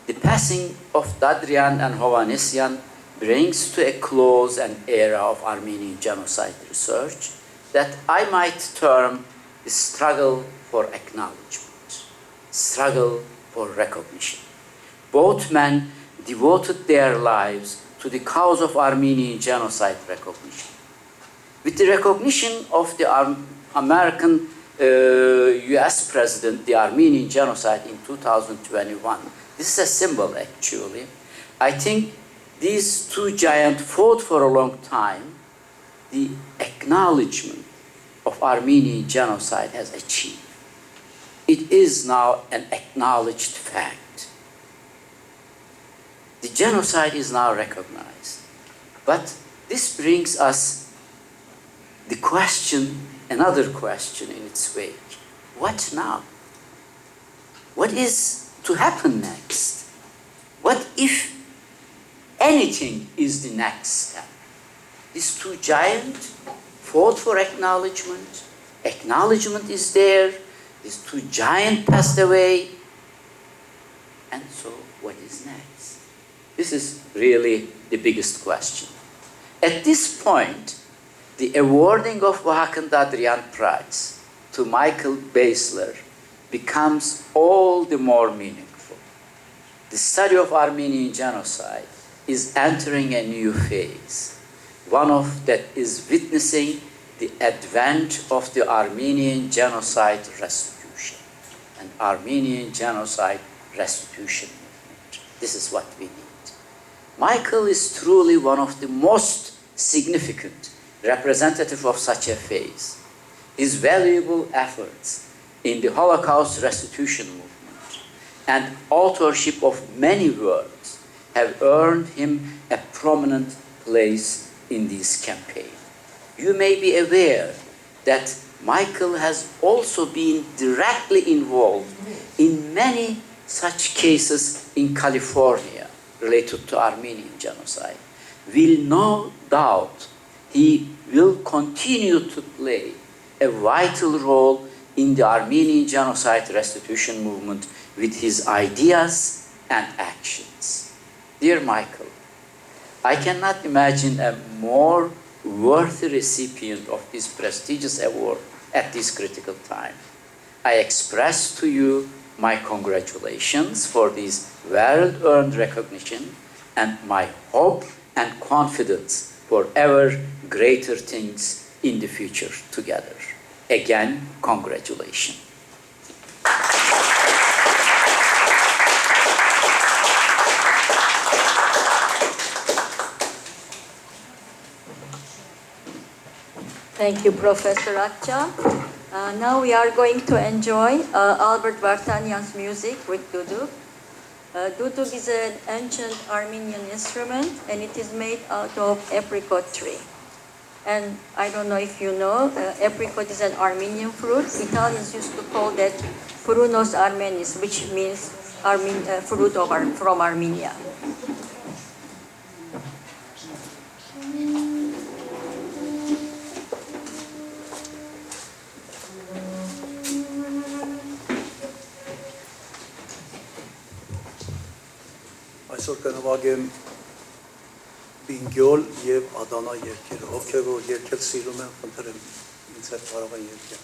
the passing of Dadrian and Hovhannissian brings to a close an era of Armenian genocide research that I might term the struggle for acknowledgement, struggle for recognition. Both men devoted their lives to the cause of Armenian genocide recognition. With the recognition of the American US President, the Armenian genocide in 2021, this is a symbol actually. I think these two giants fought for a long time. The acknowledgement of Armenian genocide has achieved. It is now an acknowledged fact. The genocide is now recognized. But this brings us the question, another question in its wake. What now? What is to happen next? What if anything is the next step? These two giants fought for acknowledgement. Acknowledgement is there. These two giants passed away. And so what is next? This is really the biggest question. At this point, the awarding of Vakant Dadrian Prize to Michael Basler becomes all the more meaningful. The study of Armenian genocide is entering a new phase, one of that is witnessing the advent of the Armenian genocide restitution, an Armenian genocide restitution movement. This is what we need. Michael is truly one of the most significant representative of such a phase. His valuable efforts in the Holocaust restitution movement and authorship of many works have earned him a prominent place in this campaign. You may be aware that Michael has also been directly involved in many such cases in California related to Armenian genocide. Will no doubt he will continue to play a vital role in the Armenian genocide restitution movement with his ideas and actions. Dear Michael, I cannot imagine a more worthy recipient of this prestigious award at this critical time. I express to you my congratulations for this well-earned recognition and my hope and confidence for ever greater things in the future together. Again, congratulations. Thank you, Professor Akça. Now we are going to enjoy Albert Vartanyan's music with duduk. Duduk is an ancient Armenian instrument, and it is made out of apricot tree. And I don't know if you know, apricot is an Armenian fruit. Italians used to call that Prunos Armenis, which means fruit from Armenia. Այսօր կնվագեմ Բինգյոլ և Ադանա երգերը, ովքեր որ երգել սիրում են, խնդրեմ ինձ հետ կարող են երգել։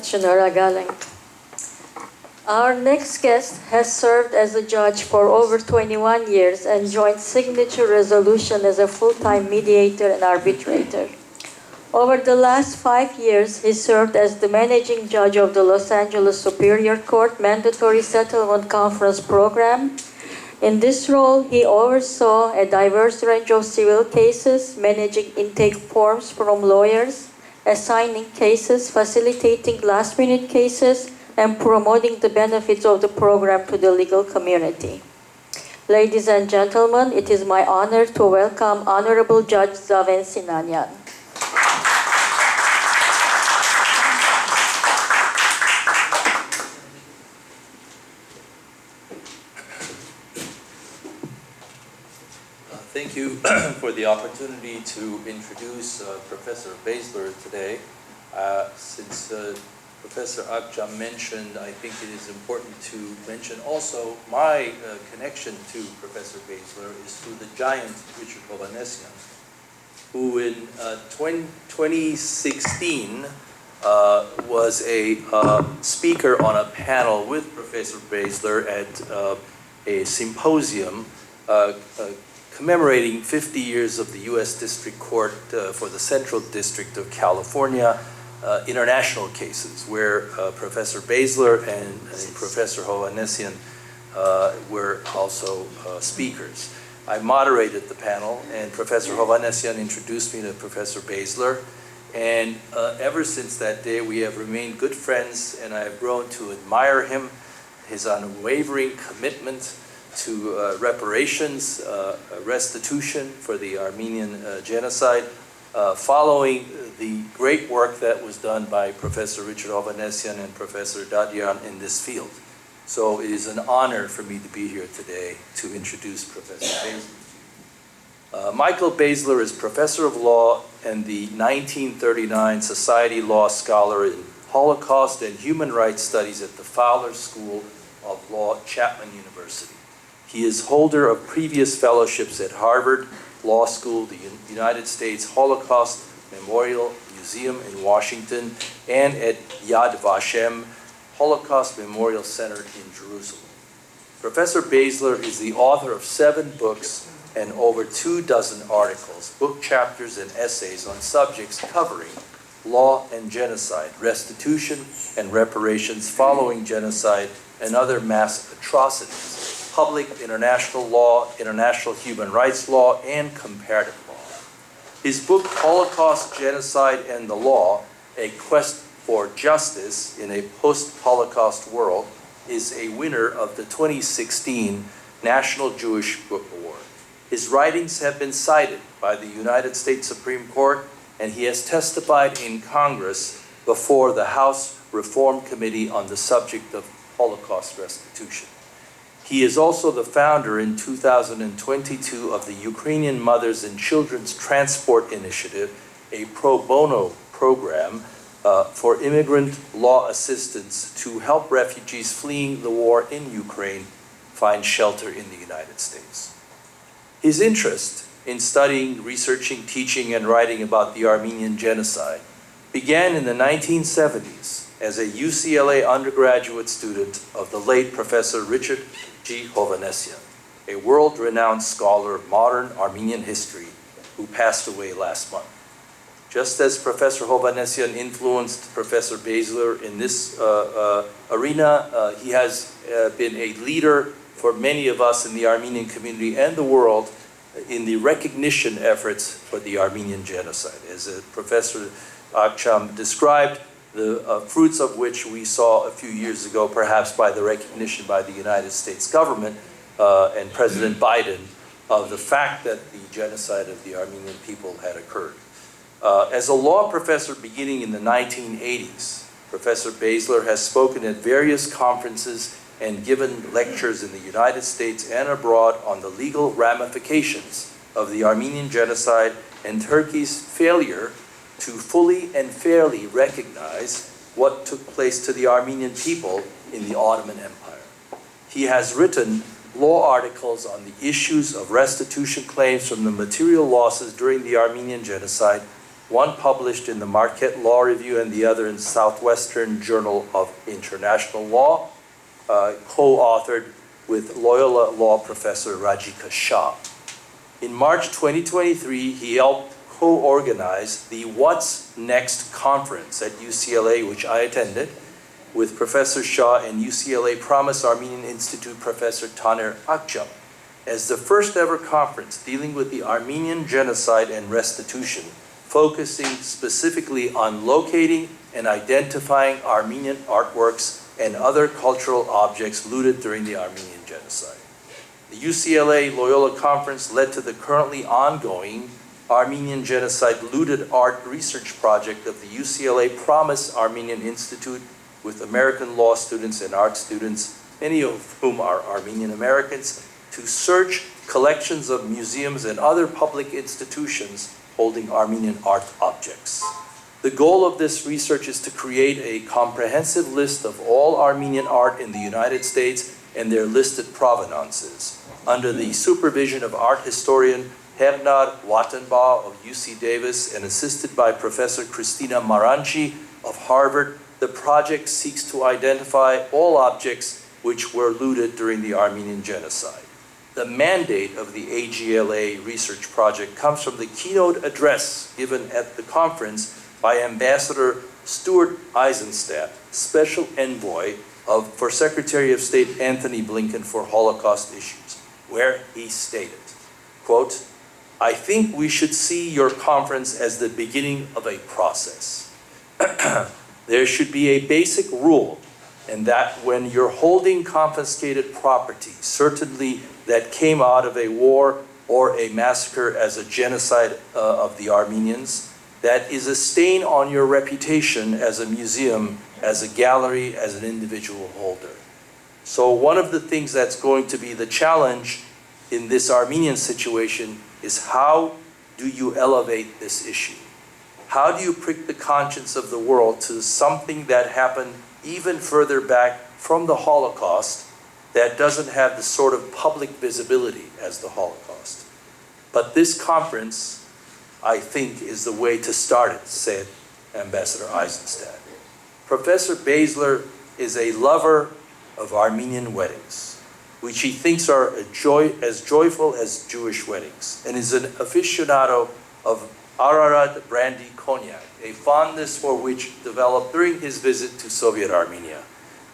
Chinara Galing. Our next guest has served as a judge for over 21 years and joined Signature Resolution as a full-time mediator and arbitrator. Over the last 5 years, he served as the managing judge of the Los Angeles Superior Court Mandatory Settlement Conference program. In this role, he oversaw a diverse range of civil cases, managing intake forms from lawyers, assigning cases, facilitating last-minute cases, and promoting the benefits of the program to the legal community. Ladies and gentlemen, it is my honor to welcome Honorable Judge Zaven Sinanyan. Thank you for the opportunity to introduce Professor Baszler today. Since Professor Akçam mentioned, I think it is important to mention also my connection to Professor Baszler is through the giant Richard Hovhannisyan, who in 2016 was a speaker on a panel with Professor Baszler at a symposium commemorating 50 years of the U.S. District Court for the Central District of California international cases, where Professor Baszler and Professor Hovhannisyan were also speakers. I moderated the panel, and Professor Hovhannisyan introduced me to Professor Baszler, and ever since that day we have remained good friends, and I have grown to admire him, his unwavering commitment to reparations, restitution for the Armenian genocide, following the great work that was done by Professor Richard Hovhannisyan and Professor Dadyan in this field. So it is an honor for me to be here today to introduce Professor Baszler to you. Michael Baszler is Professor of Law and the 1939 Society Law Scholar in Holocaust and Human Rights Studies at the Fowler School of Law, Chapman University. He is holder of previous fellowships at Harvard Law School, the United States Holocaust Memorial Museum in Washington, and at Yad Vashem Holocaust Memorial Center in Jerusalem. Professor Baszler is the author of 7 books and over 24 articles, book chapters, and essays on subjects covering law and genocide, restitution and reparations following genocide and other mass atrocities, public international law, international human rights law, and comparative law. His book, Holocaust, Genocide, and the Law, A Quest for Justice in a Post-Holocaust World, is a winner of the 2016 National Jewish Book Award. His writings have been cited by the United States Supreme Court, and he has testified in Congress before the House Reform Committee on the subject of Holocaust restitution. He is also the founder in 2022 of the Ukrainian Mothers and Children's Transport Initiative, a pro bono program for immigrant law assistance to help refugees fleeing the war in Ukraine find shelter in the United States. His interest in studying, researching, teaching, and writing about the Armenian genocide began in the 1970s as a UCLA undergraduate student of the late Professor Richard G. Hovhannisyan, a world-renowned scholar of modern Armenian history who passed away last month. Just as Professor Hovhannisyan influenced Professor Baszler in this arena, he has been a leader for many of us in the Armenian community and the world in the recognition efforts for the Armenian genocide. As Professor Akçam described, the fruits of which we saw a few years ago, perhaps by the recognition by the United States government and President Biden of the fact that the genocide of the Armenian people had occurred. As a law professor beginning in the 1980s, Professor Baszler has spoken at various conferences and given lectures in the United States and abroad on the legal ramifications of the Armenian genocide and Turkey's failure to fully and fairly recognize what took place to the Armenian people in the Ottoman Empire. He has written law articles on the issues of restitution claims from the material losses during the Armenian genocide, one published in the Marquette Law Review and the other in Southwestern Journal of International Law, co-authored with Loyola Law Professor Rajika Shah. In March 2023, he helped co-organize the What's Next conference at UCLA, which I attended, with Professor Shah and UCLA Promise Armenian Institute Professor Taner Akçam, as the first ever conference dealing with the Armenian genocide and restitution, focusing specifically on locating and identifying Armenian artworks and other cultural objects looted during the Armenian genocide. The UCLA Loyola Conference led to the currently ongoing Armenian Genocide Looted Art Research Project of the UCLA Promise Armenian Institute with American law students and art students, many of whom are Armenian Americans, to search collections of museums and other public institutions holding Armenian art objects. The goal of this research is to create a comprehensive list of all Armenian art in the United States and their listed provenances, under the supervision of art historian Hernard Wattenbaugh of UC Davis and assisted by Professor Christina Maranchi of Harvard. The project seeks to identify all objects which were looted during the Armenian genocide. The mandate of the AGLA research project comes from the keynote address given at the conference by Ambassador Stuart Eisenstadt, Special Envoy for Secretary of State Anthony Blinken for Holocaust issues, where he stated, quote, "I think we should see your conference as the beginning of a process. There should be a basic rule, and that when you're holding confiscated property, certainly that came out of a war or a massacre as a genocide of the Armenians, that is a stain on your reputation as a museum, as a gallery, as an individual holder." So one of the things that's going to be the challenge in this Armenian situation is how do you elevate this issue? How do you prick the conscience of the world to something that happened even further back from the Holocaust that doesn't have the sort of public visibility as the Holocaust? But this conference, I think, is the way to start it, said Ambassador Eisenstadt. Professor Baszler is a lover of Armenian weddings, which he thinks are as joyful as Jewish weddings, and is an aficionado of Ararat brandy cognac, a fondness for which developed during his visit to Soviet Armenia.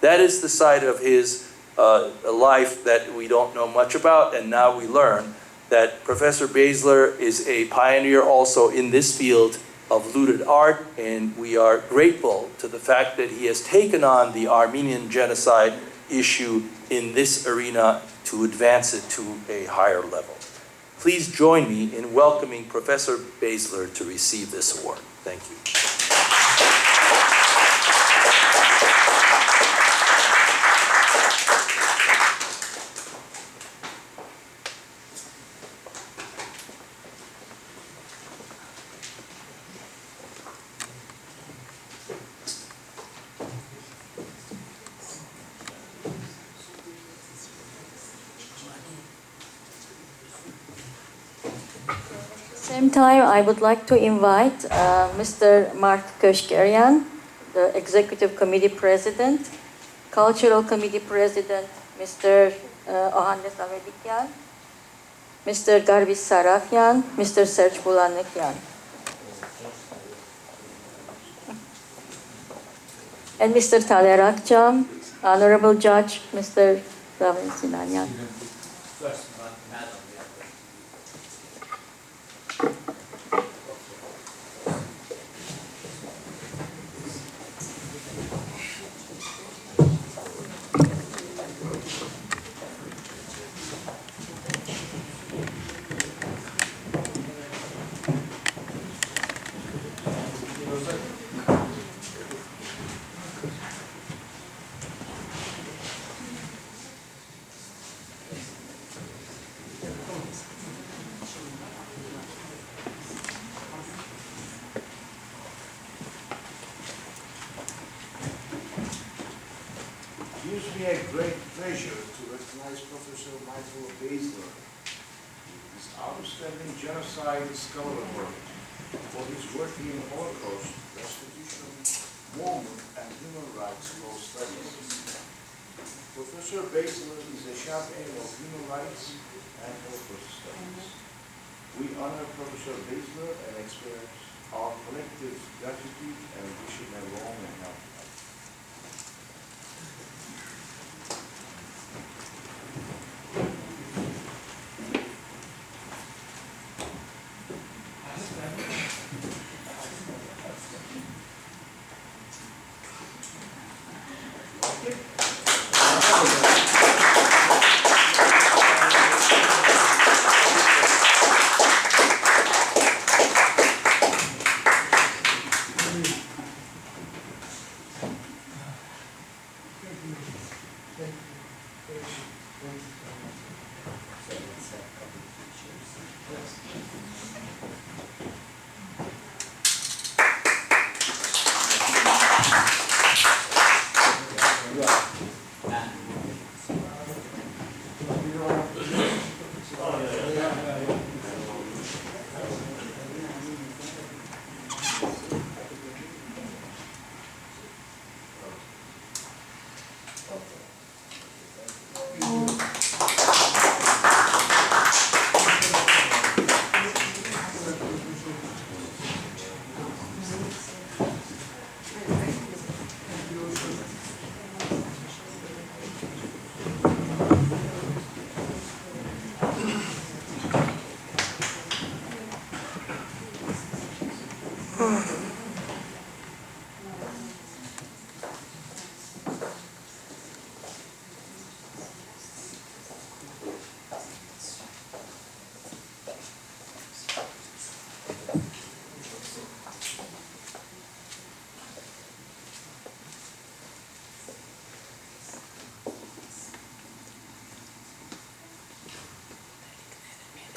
That is the side of his life that we don't know much about, and now we learn that Professor Baszler is a pioneer also in this field of looted art, and we are grateful to the fact that he has taken on the Armenian genocide issue in this arena to advance it to a higher level. Please join me in welcoming Professor Baszler to receive this award. Thank you. Same time, I would like to invite Mr. Mark Köşkeryan, the Executive Committee President, Cultural Committee President, Mr. Ohannes Avedikian, Mr. Garbis Sarafyan, Mr. Serge Bulanıkyan. And Mr. Taner Akçam, Honorable Judge, Mr. Bravo, Sinanya. It gives me a great pleasure to recognize Professor Michael Basler, his outstanding genocide scholar work, for his work in Holocaust, restitution, movement, and human rights law studies. Professor Basler is a champion of human rights and Holocaust studies. We honor Professor Basler and express our collective gratitude and wish him a long and healthy life.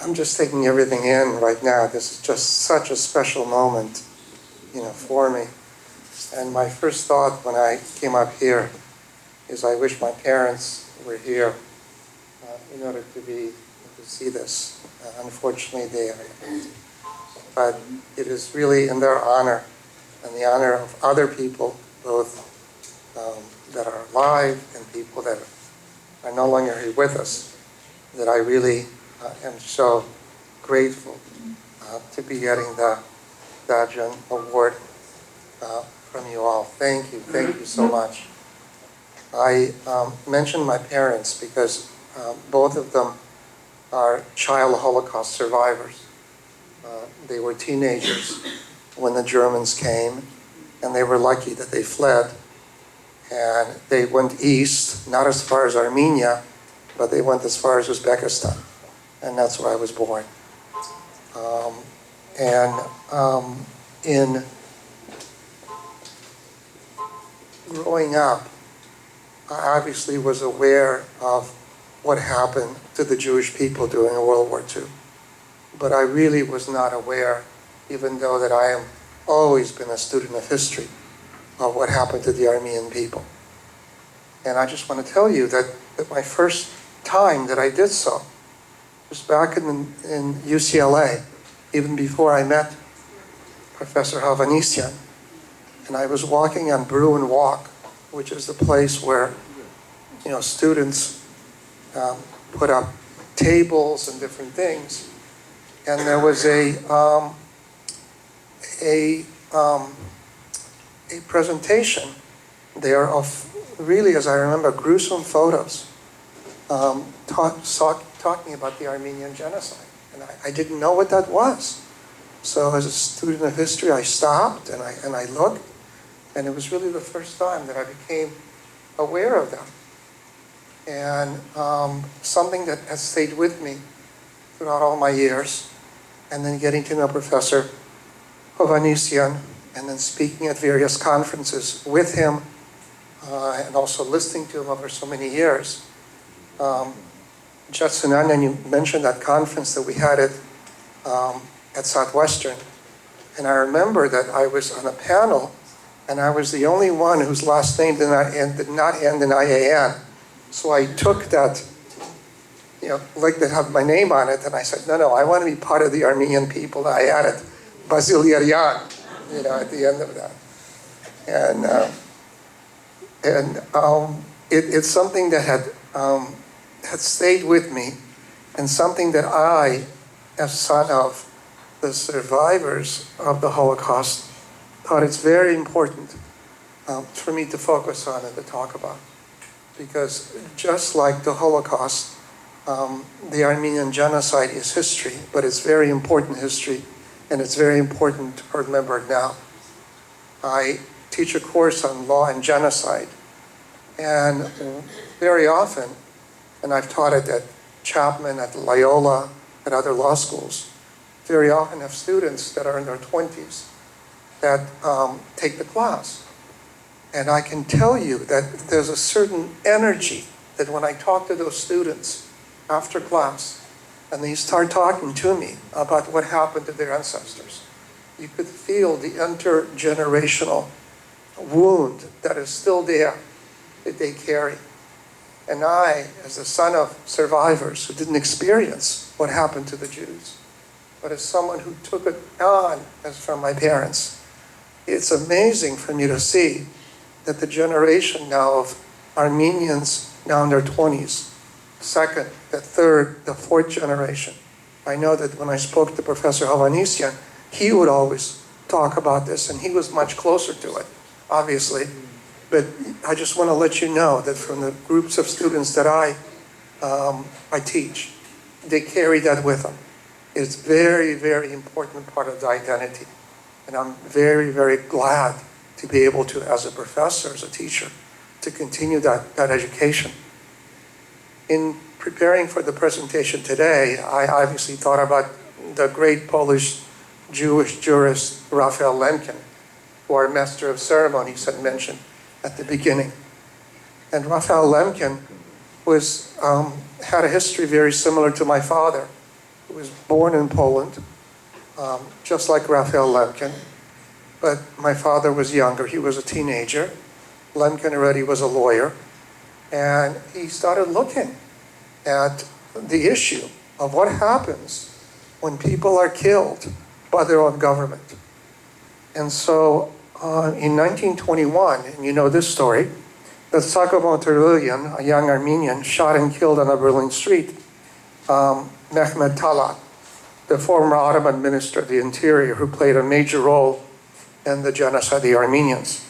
I'm just taking everything in right now. This is just such a special moment, for me. And my first thought when I came up here is I wish my parents were here in order to see this. Unfortunately, they are. But it is really in their honor and the honor of other people, both that are alive and people that are no longer here with us, that I really am so grateful to be getting the Dajan Award from you all. Thank you so much. I mentioned my parents because both of them are child Holocaust survivors. They were teenagers when the Germans came, and they were lucky that they fled. And they went east, not as far as Armenia, but they went as far as Uzbekistan. And that's where I was born. In growing up, I obviously was aware of what happened to the Jewish people during World War II. But I really was not aware, even though that I have always been a student of history, of what happened to the Armenian people. And I just want to tell you that my first time that I did so was back in UCLA, even before I met Professor Hovhannisyan. And I was walking on Bruin Walk, which is the place where students put up tables and different things. And there was a presentation there of really, as I remember, gruesome photos talking about the Armenian genocide. And I didn't know what that was. So as a student of history, I stopped and I looked, and it was really the first time that I became aware of that. And something that has stayed with me throughout all my years, and then getting to know Professor Hovhannisyan, and then speaking at various conferences with him, and also listening to him over so many years. Judge Sunanyan, you mentioned that conference that we had at Southwestern, and I remember that I was on a panel, and I was the only one whose last name did not end in IAN. So I took that, like to have my name on it, and I said, no, I want to be part of the Armenian people. I added Basilyaryan, at the end of that. And it's something that had stayed with me, and something that I, as son of the survivors of the Holocaust, thought it's very important for me to focus on and to talk about. Because just like the Holocaust, the Armenian genocide is history, but it's very important history, and it's very important to remember it now. I teach a course on law and genocide, and very often, and I've taught it at Chapman, at Loyola, at other law schools, very often have students that are in their 20s that take the class. And I can tell you that there's a certain energy that when I talk to those students after class, and they start talking to me about what happened to their ancestors, you could feel the intergenerational wound that is still there, that they carry. And I, as the son of survivors who didn't experience what happened to the Jews, but as someone who took it on as from my parents, it's amazing for me to see that the generation now of Armenians now in their 20s, second, the third, the fourth generation. I know that when I spoke to Professor Hovhannisyan, he would always talk about this, and he was much closer to it, obviously. But I just want to let you know that from the groups of students that I teach, they carry that with them. It's very, very important part of the identity. And I'm very, very glad to be able to, as a professor, as a teacher, to continue that education. In preparing for the presentation today, I obviously thought about the great Polish Jewish jurist Raphael Lemkin, who our master of ceremonies had mentioned at the beginning. And Raphael Lemkin had a history very similar to my father, who was born in Poland, just like Raphael Lemkin. But my father was younger. He was a teenager. Lemkin already was a lawyer. And he started looking at the issue of what happens when people are killed by their own government. And so in 1921, and you know this story, the Tsakobon Terulian, a young Armenian, shot and killed on a Berlin street Mehmet Talat, the former Ottoman minister of the Interior, who played a major role in the genocide of the Armenians.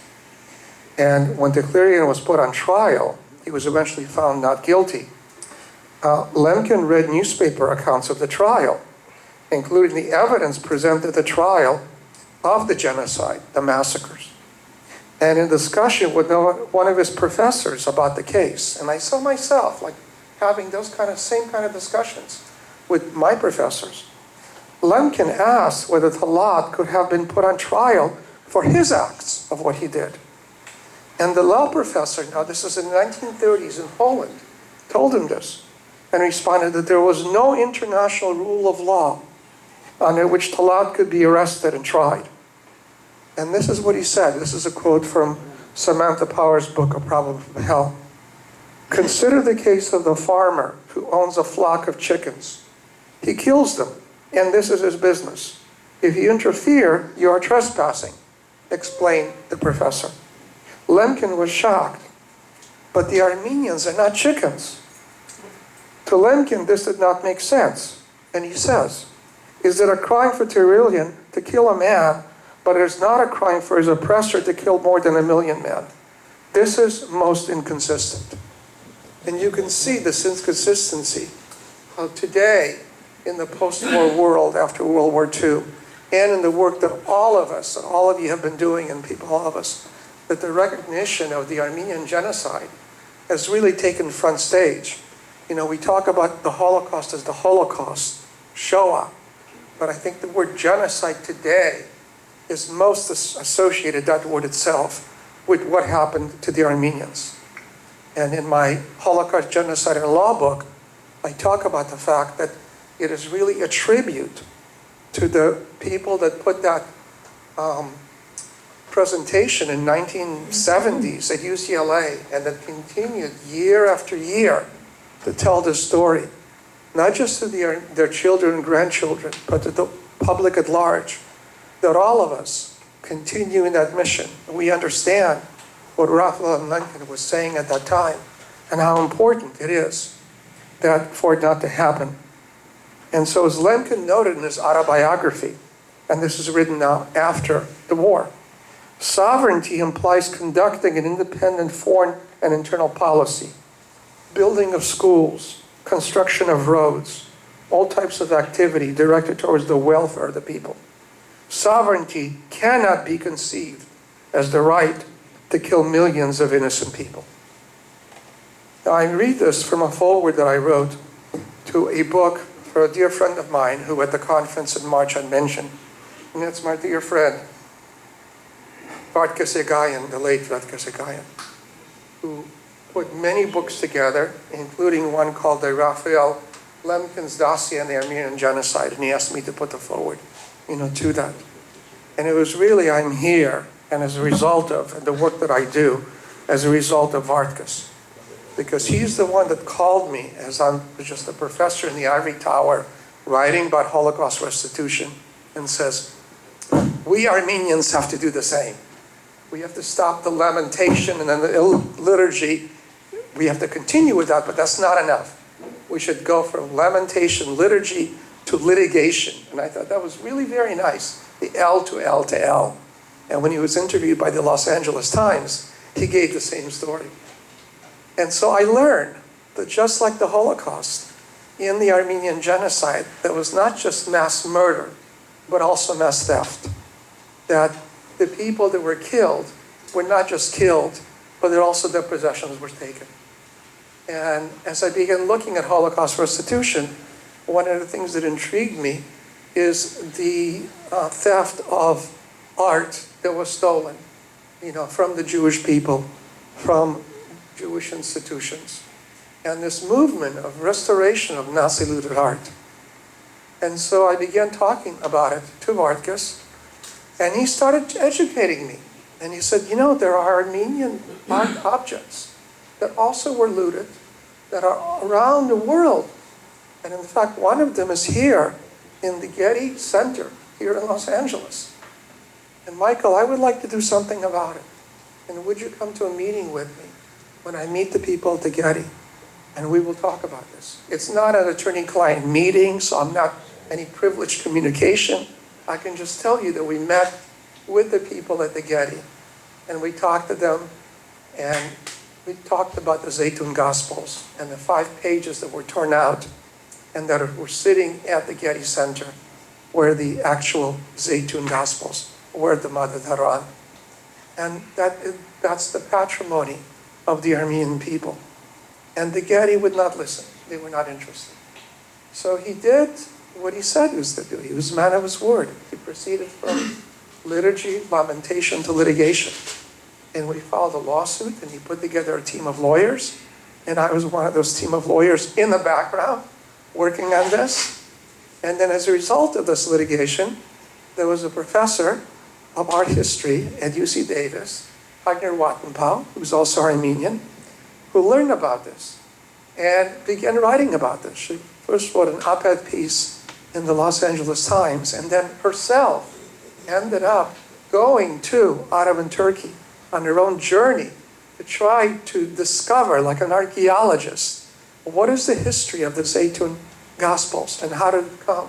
And when Terulian was put on trial, he was eventually found not guilty. Lemkin read newspaper accounts of the trial, including the evidence presented at the trial of the genocide, the massacres. And in discussion with one of his professors about the case, and I saw myself like having those same kind of discussions with my professors. Lemkin asked whether Talat could have been put on trial for his acts of what he did. And the law professor, now this is in the 1930s in Poland, told him this and responded that there was no international rule of law under which Talat could be arrested and tried. And this is what he said. This is a quote from Samantha Power's book, A Problem from Hell. Consider the case of the farmer who owns a flock of chickens. He kills them, and this is his business. If you interfere, you are trespassing, explained the professor. Lemkin was shocked, but the Armenians are not chickens. To Lemkin, this did not make sense. And he says, is it a crime for Terulian to kill a man, but it is not a crime for his oppressor to kill more than 1 million men? This is most inconsistent. And you can see this inconsistency, how today, in the post-war world after World War II, and in the work that all of us, and all of you have been doing, and all of us, that the recognition of the Armenian genocide has really taken front stage. You know, we talk about the Holocaust as the Holocaust, Shoah, but I think the word genocide today is most associated, that word itself, with what happened to the Armenians. And in my Holocaust Genocide and Law book, I talk about the fact that it is really a tribute to the people that put that presentation in 1970s at UCLA and that continued year after year to tell the story, not just to their children and grandchildren, but to the public at large, that all of us continue in that mission. We understand what Raphael Lemkin was saying at that time and how important it is that for it not to happen. And so as Lemkin noted in his autobiography, and this is written now after the war, sovereignty implies conducting an independent foreign and internal policy, building of schools, construction of roads, all types of activity directed towards the welfare of the people. Sovereignty cannot be conceived as the right to kill millions of innocent people. Now I read this from a foreword that I wrote to a book for a dear friend of mine who at the conference in March I mentioned, and that's my dear friend, Bartkas Egayan, the late Bartkas Egayan, who put many books together, including one called the Raphael Lemkin's Dossier on the Armenian Genocide, and he asked me to put the forward, to that. And it was really, I'm here, and as a result of, and the work that I do, as a result of Bartkas. Because he's the one that called me as I'm just a professor in the Ivory Tower, writing about Holocaust restitution, and says, we Armenians have to do the same. We have to stop the lamentation and then the liturgy. We have to continue with that, but that's not enough. We should go from lamentation, liturgy, to litigation. And I thought that was really very nice, the L to L to L. And when he was interviewed by the Los Angeles Times, he gave the same story. And so I learned that just like the Holocaust, in the Armenian genocide, there was not just mass murder, but also mass theft. That the people that were killed were not just killed, but that also their possessions were taken. And as I began looking at Holocaust restitution, one of the things that intrigued me is the theft of art that was stolen, from the Jewish people, from Jewish institutions, and this movement of restoration of Nazi looted art. And so I began talking about it to Bartkas, and he started educating me. And he said, there are Armenian art objects that also were looted that are around the world. And in fact, one of them is here in the Getty Center here in Los Angeles. And Michael, I would like to do something about it. And would you come to a meeting with me when I meet the people at the Getty? And we will talk about this. It's not an attorney-client meeting, so I'm not any privileged communication. I can just tell you that we met with the people at the Getty, and we talked to them, and we talked about the Zaytun Gospels and the 5 pages that were torn out and that were sitting at the Getty Center where the actual Zaytun Gospels were, the Mother Taran. And that's the patrimony of the Armenian people. And the Getty would not listen. They were not interested. So he did what he said he was to do. He was a man of his word. He proceeded from liturgy, lamentation to litigation. And we filed a lawsuit, and he put together a team of lawyers. And I was one of those team of lawyers in the background working on this. And then as a result of this litigation, there was a professor of art history at UC Davis, Agner Wattenpau, who was also Armenian, who learned about this and began writing about this. She first wrote an op-ed piece in the Los Angeles Times, and then herself ended up going to Ottoman Turkey on her own journey to try to discover, like an archaeologist, what is the history of the Zaytun Gospels and how did it come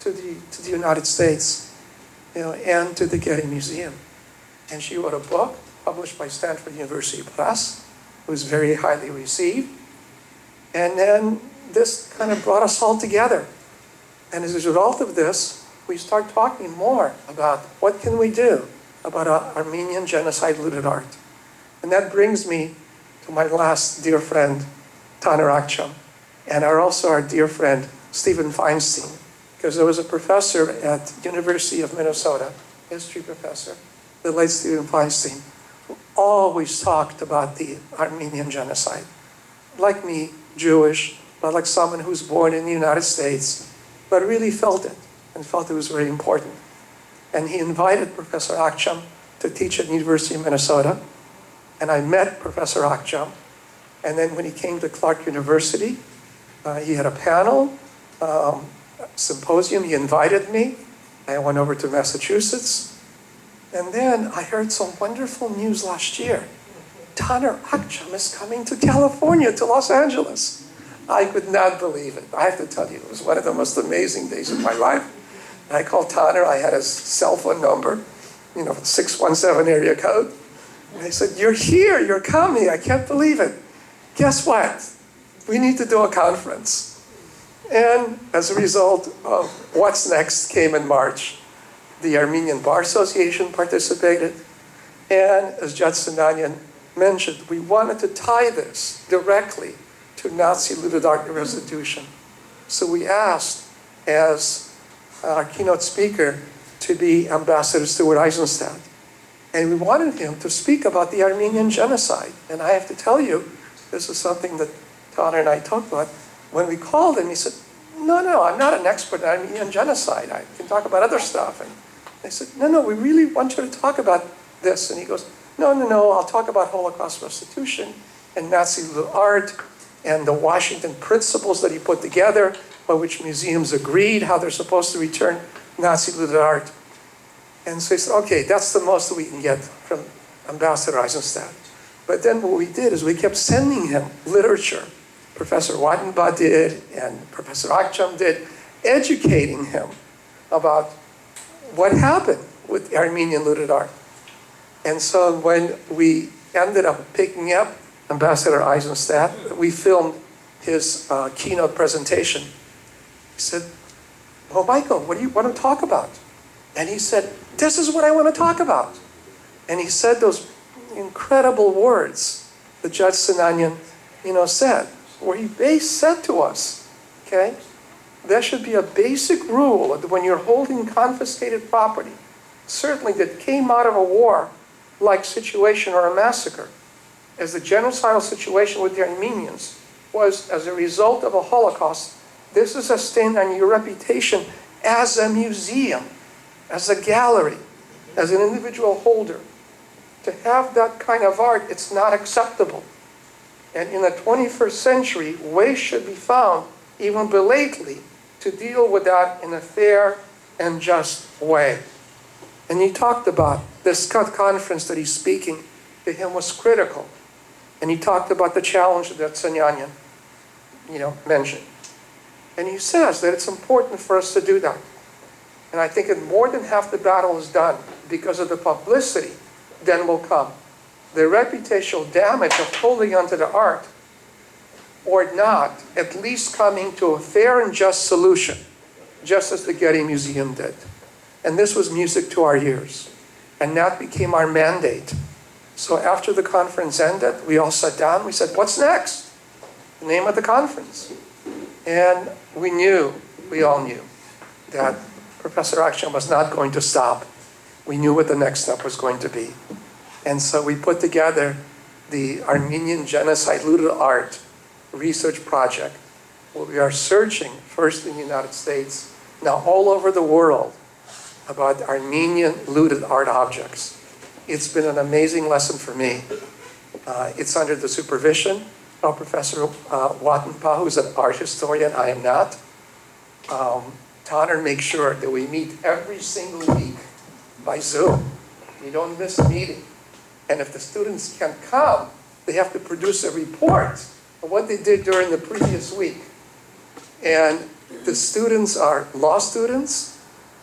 to the United States, and to the Getty Museum. And she wrote a book published by Stanford University Press. It was very highly received. And then this kind of brought us all together. And as a result of this, we start talking more about what can we do about Armenian genocide looted art. And that brings me to my last dear friend, Taner Akçam, and also our dear friend, Stephen Feinstein, because there was a professor at University of Minnesota, history professor, the late Stephen Feinstein, who always talked about the Armenian genocide. Like me, Jewish, but like someone who's born in the United States, but really felt it and felt it was very important. And he invited Professor Akçam to teach at the University of Minnesota. And I met Professor Akçam. And then when he came to Clark University, he had a panel, symposium. He invited me. I went over to Massachusetts. And then I heard some wonderful news last year. Taner Akçam is coming to California, to Los Angeles. I could not believe it. I have to tell you, it was one of the most amazing days of my life. I called Taner. I had his cell phone number, 617 area code. And I said, "You're here, you're coming, I can't believe it. Guess what? We need to do a conference." And as a result of What's Next came in March. The Armenian Bar Association participated. And as Judge Sinanian mentioned, we wanted to tie this directly to Nazi looted art restitution. So we asked, as our keynote speaker, to be Ambassador Stuart Eisenstadt. And we wanted him to speak about the Armenian genocide. And I have to tell you, this is something that Taner and I talked about. When we called him, he said, no, I'm not an expert on Armenian genocide. I can talk about other stuff. And I said, no, we really want you to talk about this. And he goes, no, I'll talk about Holocaust restitution and Nazi art and the Washington principles that he put together, by which museums agreed how they're supposed to return Nazi looted art. And so he said, okay, that's the most that we can get from Ambassador Eisenstadt. But then what we did is we kept sending him literature. Professor Wattenbach did, and Professor Akçam did, educating him about what happened with Armenian looted art. And so when we ended up picking up Ambassador Eisenstadt, we filmed his keynote presentation. He said, "Oh, Michael, what do you want to talk about?" And he said, "This is what I want to talk about." And he said those incredible words that Judge Sinanian, said, where he said to us, okay, there should be a basic rule that when you're holding confiscated property, certainly that came out of a war-like situation or a massacre, as the genocidal situation with the Armenians was as a result of a Holocaust, this is a stain on your reputation as a museum, as a gallery, as an individual holder. To have that kind of art, it's not acceptable. And in the 21st century, ways should be found, even belatedly, to deal with that in a fair and just way. And he talked about this conference that he's speaking to him was critical. And he talked about the challenge that Sinanian, mentioned. And he says that it's important for us to do that. And I think that more than half the battle is done because of the publicity then will come. The reputational damage of holding onto the art, or not, at least coming to a fair and just solution, just as the Getty Museum did. And this was music to our ears. And that became our mandate. So after the conference ended, we all sat down, we said, what's next? The name of the conference. And we all knew, that Professor Akçam was not going to stop. We knew what the next step was going to be. And so we put together the Armenian Genocide Looted Art Research Project, where we are searching, first in the United States, now all over the world, about Armenian looted art objects. It's been an amazing lesson for me. It's under the supervision of Professor Wattenbach, who's an art historian. I am not. Taner makes sure that we meet every single week by Zoom. We don't miss a meeting. And if the students can't come, they have to produce a report of what they did during the previous week. And the students are law students,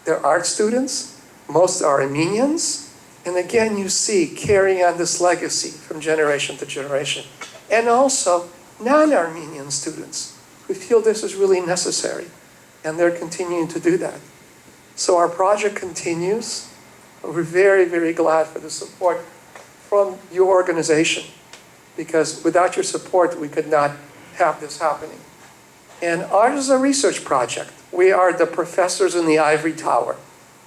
they're art students, most are Armenians. And again, you see, carrying on this legacy from generation to generation. And also non-Armenian students who feel this is really necessary, and they're continuing to do that. So our project continues. We're very, very glad for the support from your organization, because without your support, we could not have this happening. And ours is a research project. We are the professors in the ivory tower.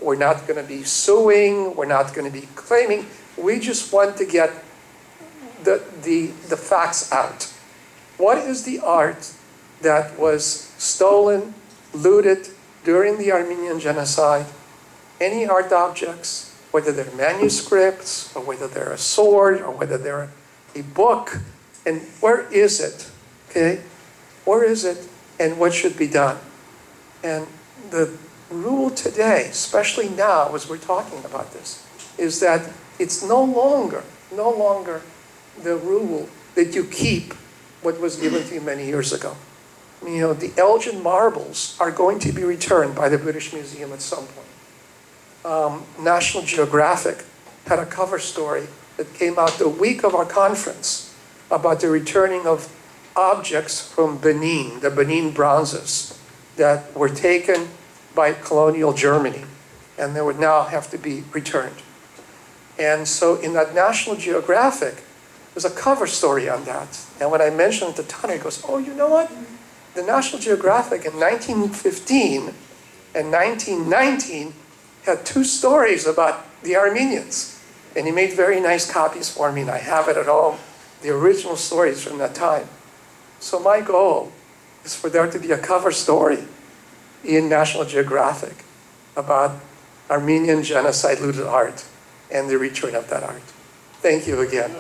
We're not going to be suing. We're not going to be claiming. We just want to get the facts out. What is the art that was stolen, looted during the Armenian genocide? Any art objects, whether they're manuscripts, or whether they're a sword, or whether they're a book, and where is it? Okay? Where is it, and what should be done? And the rule today, especially now as we're talking about this, is that it's no longer the rule that you keep what was given to you many years ago. You know, the Elgin marbles are going to be returned by the British Museum at some point. National Geographic had a cover story that came out the week of our conference about the returning of objects from Benin, the Benin bronzes that were taken by colonial Germany, and they would now have to be returned. And so in that National Geographic, there's a cover story on that. And when I mentioned it to Tanya, he goes, oh, you know what? The National Geographic in 1915 and 1919 had two stories about the Armenians. And he made very nice copies for me, and I have it at home, the original stories from that time. So my goal is for there to be a cover story in National Geographic about Armenian genocide looted art and the return of that art. Thank you again.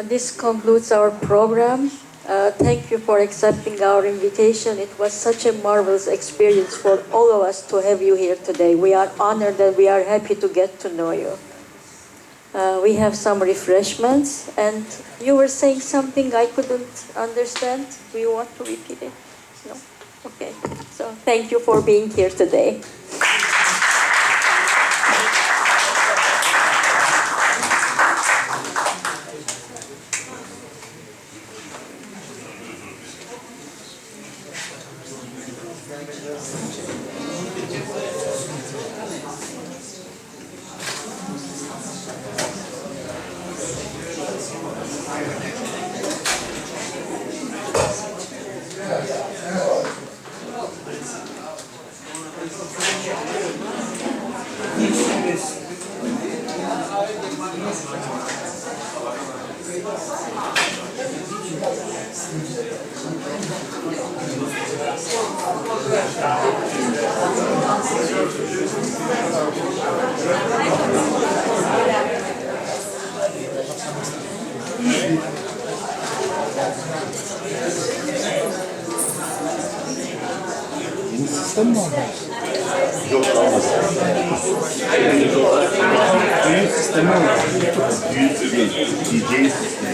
This concludes our program. Thank you for accepting our invitation. It was such a marvelous experience for all of us to have you here today. We are honored and we are happy to get to know you. We have some refreshments, and you were saying something I couldn't understand. Do you want to repeat it? No? Okay. So thank you for being here today. Yeni sistem mi oldu? Yok olmadı. Düğün sistemi oldu. Düğün DJ sistemi.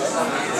Thank you.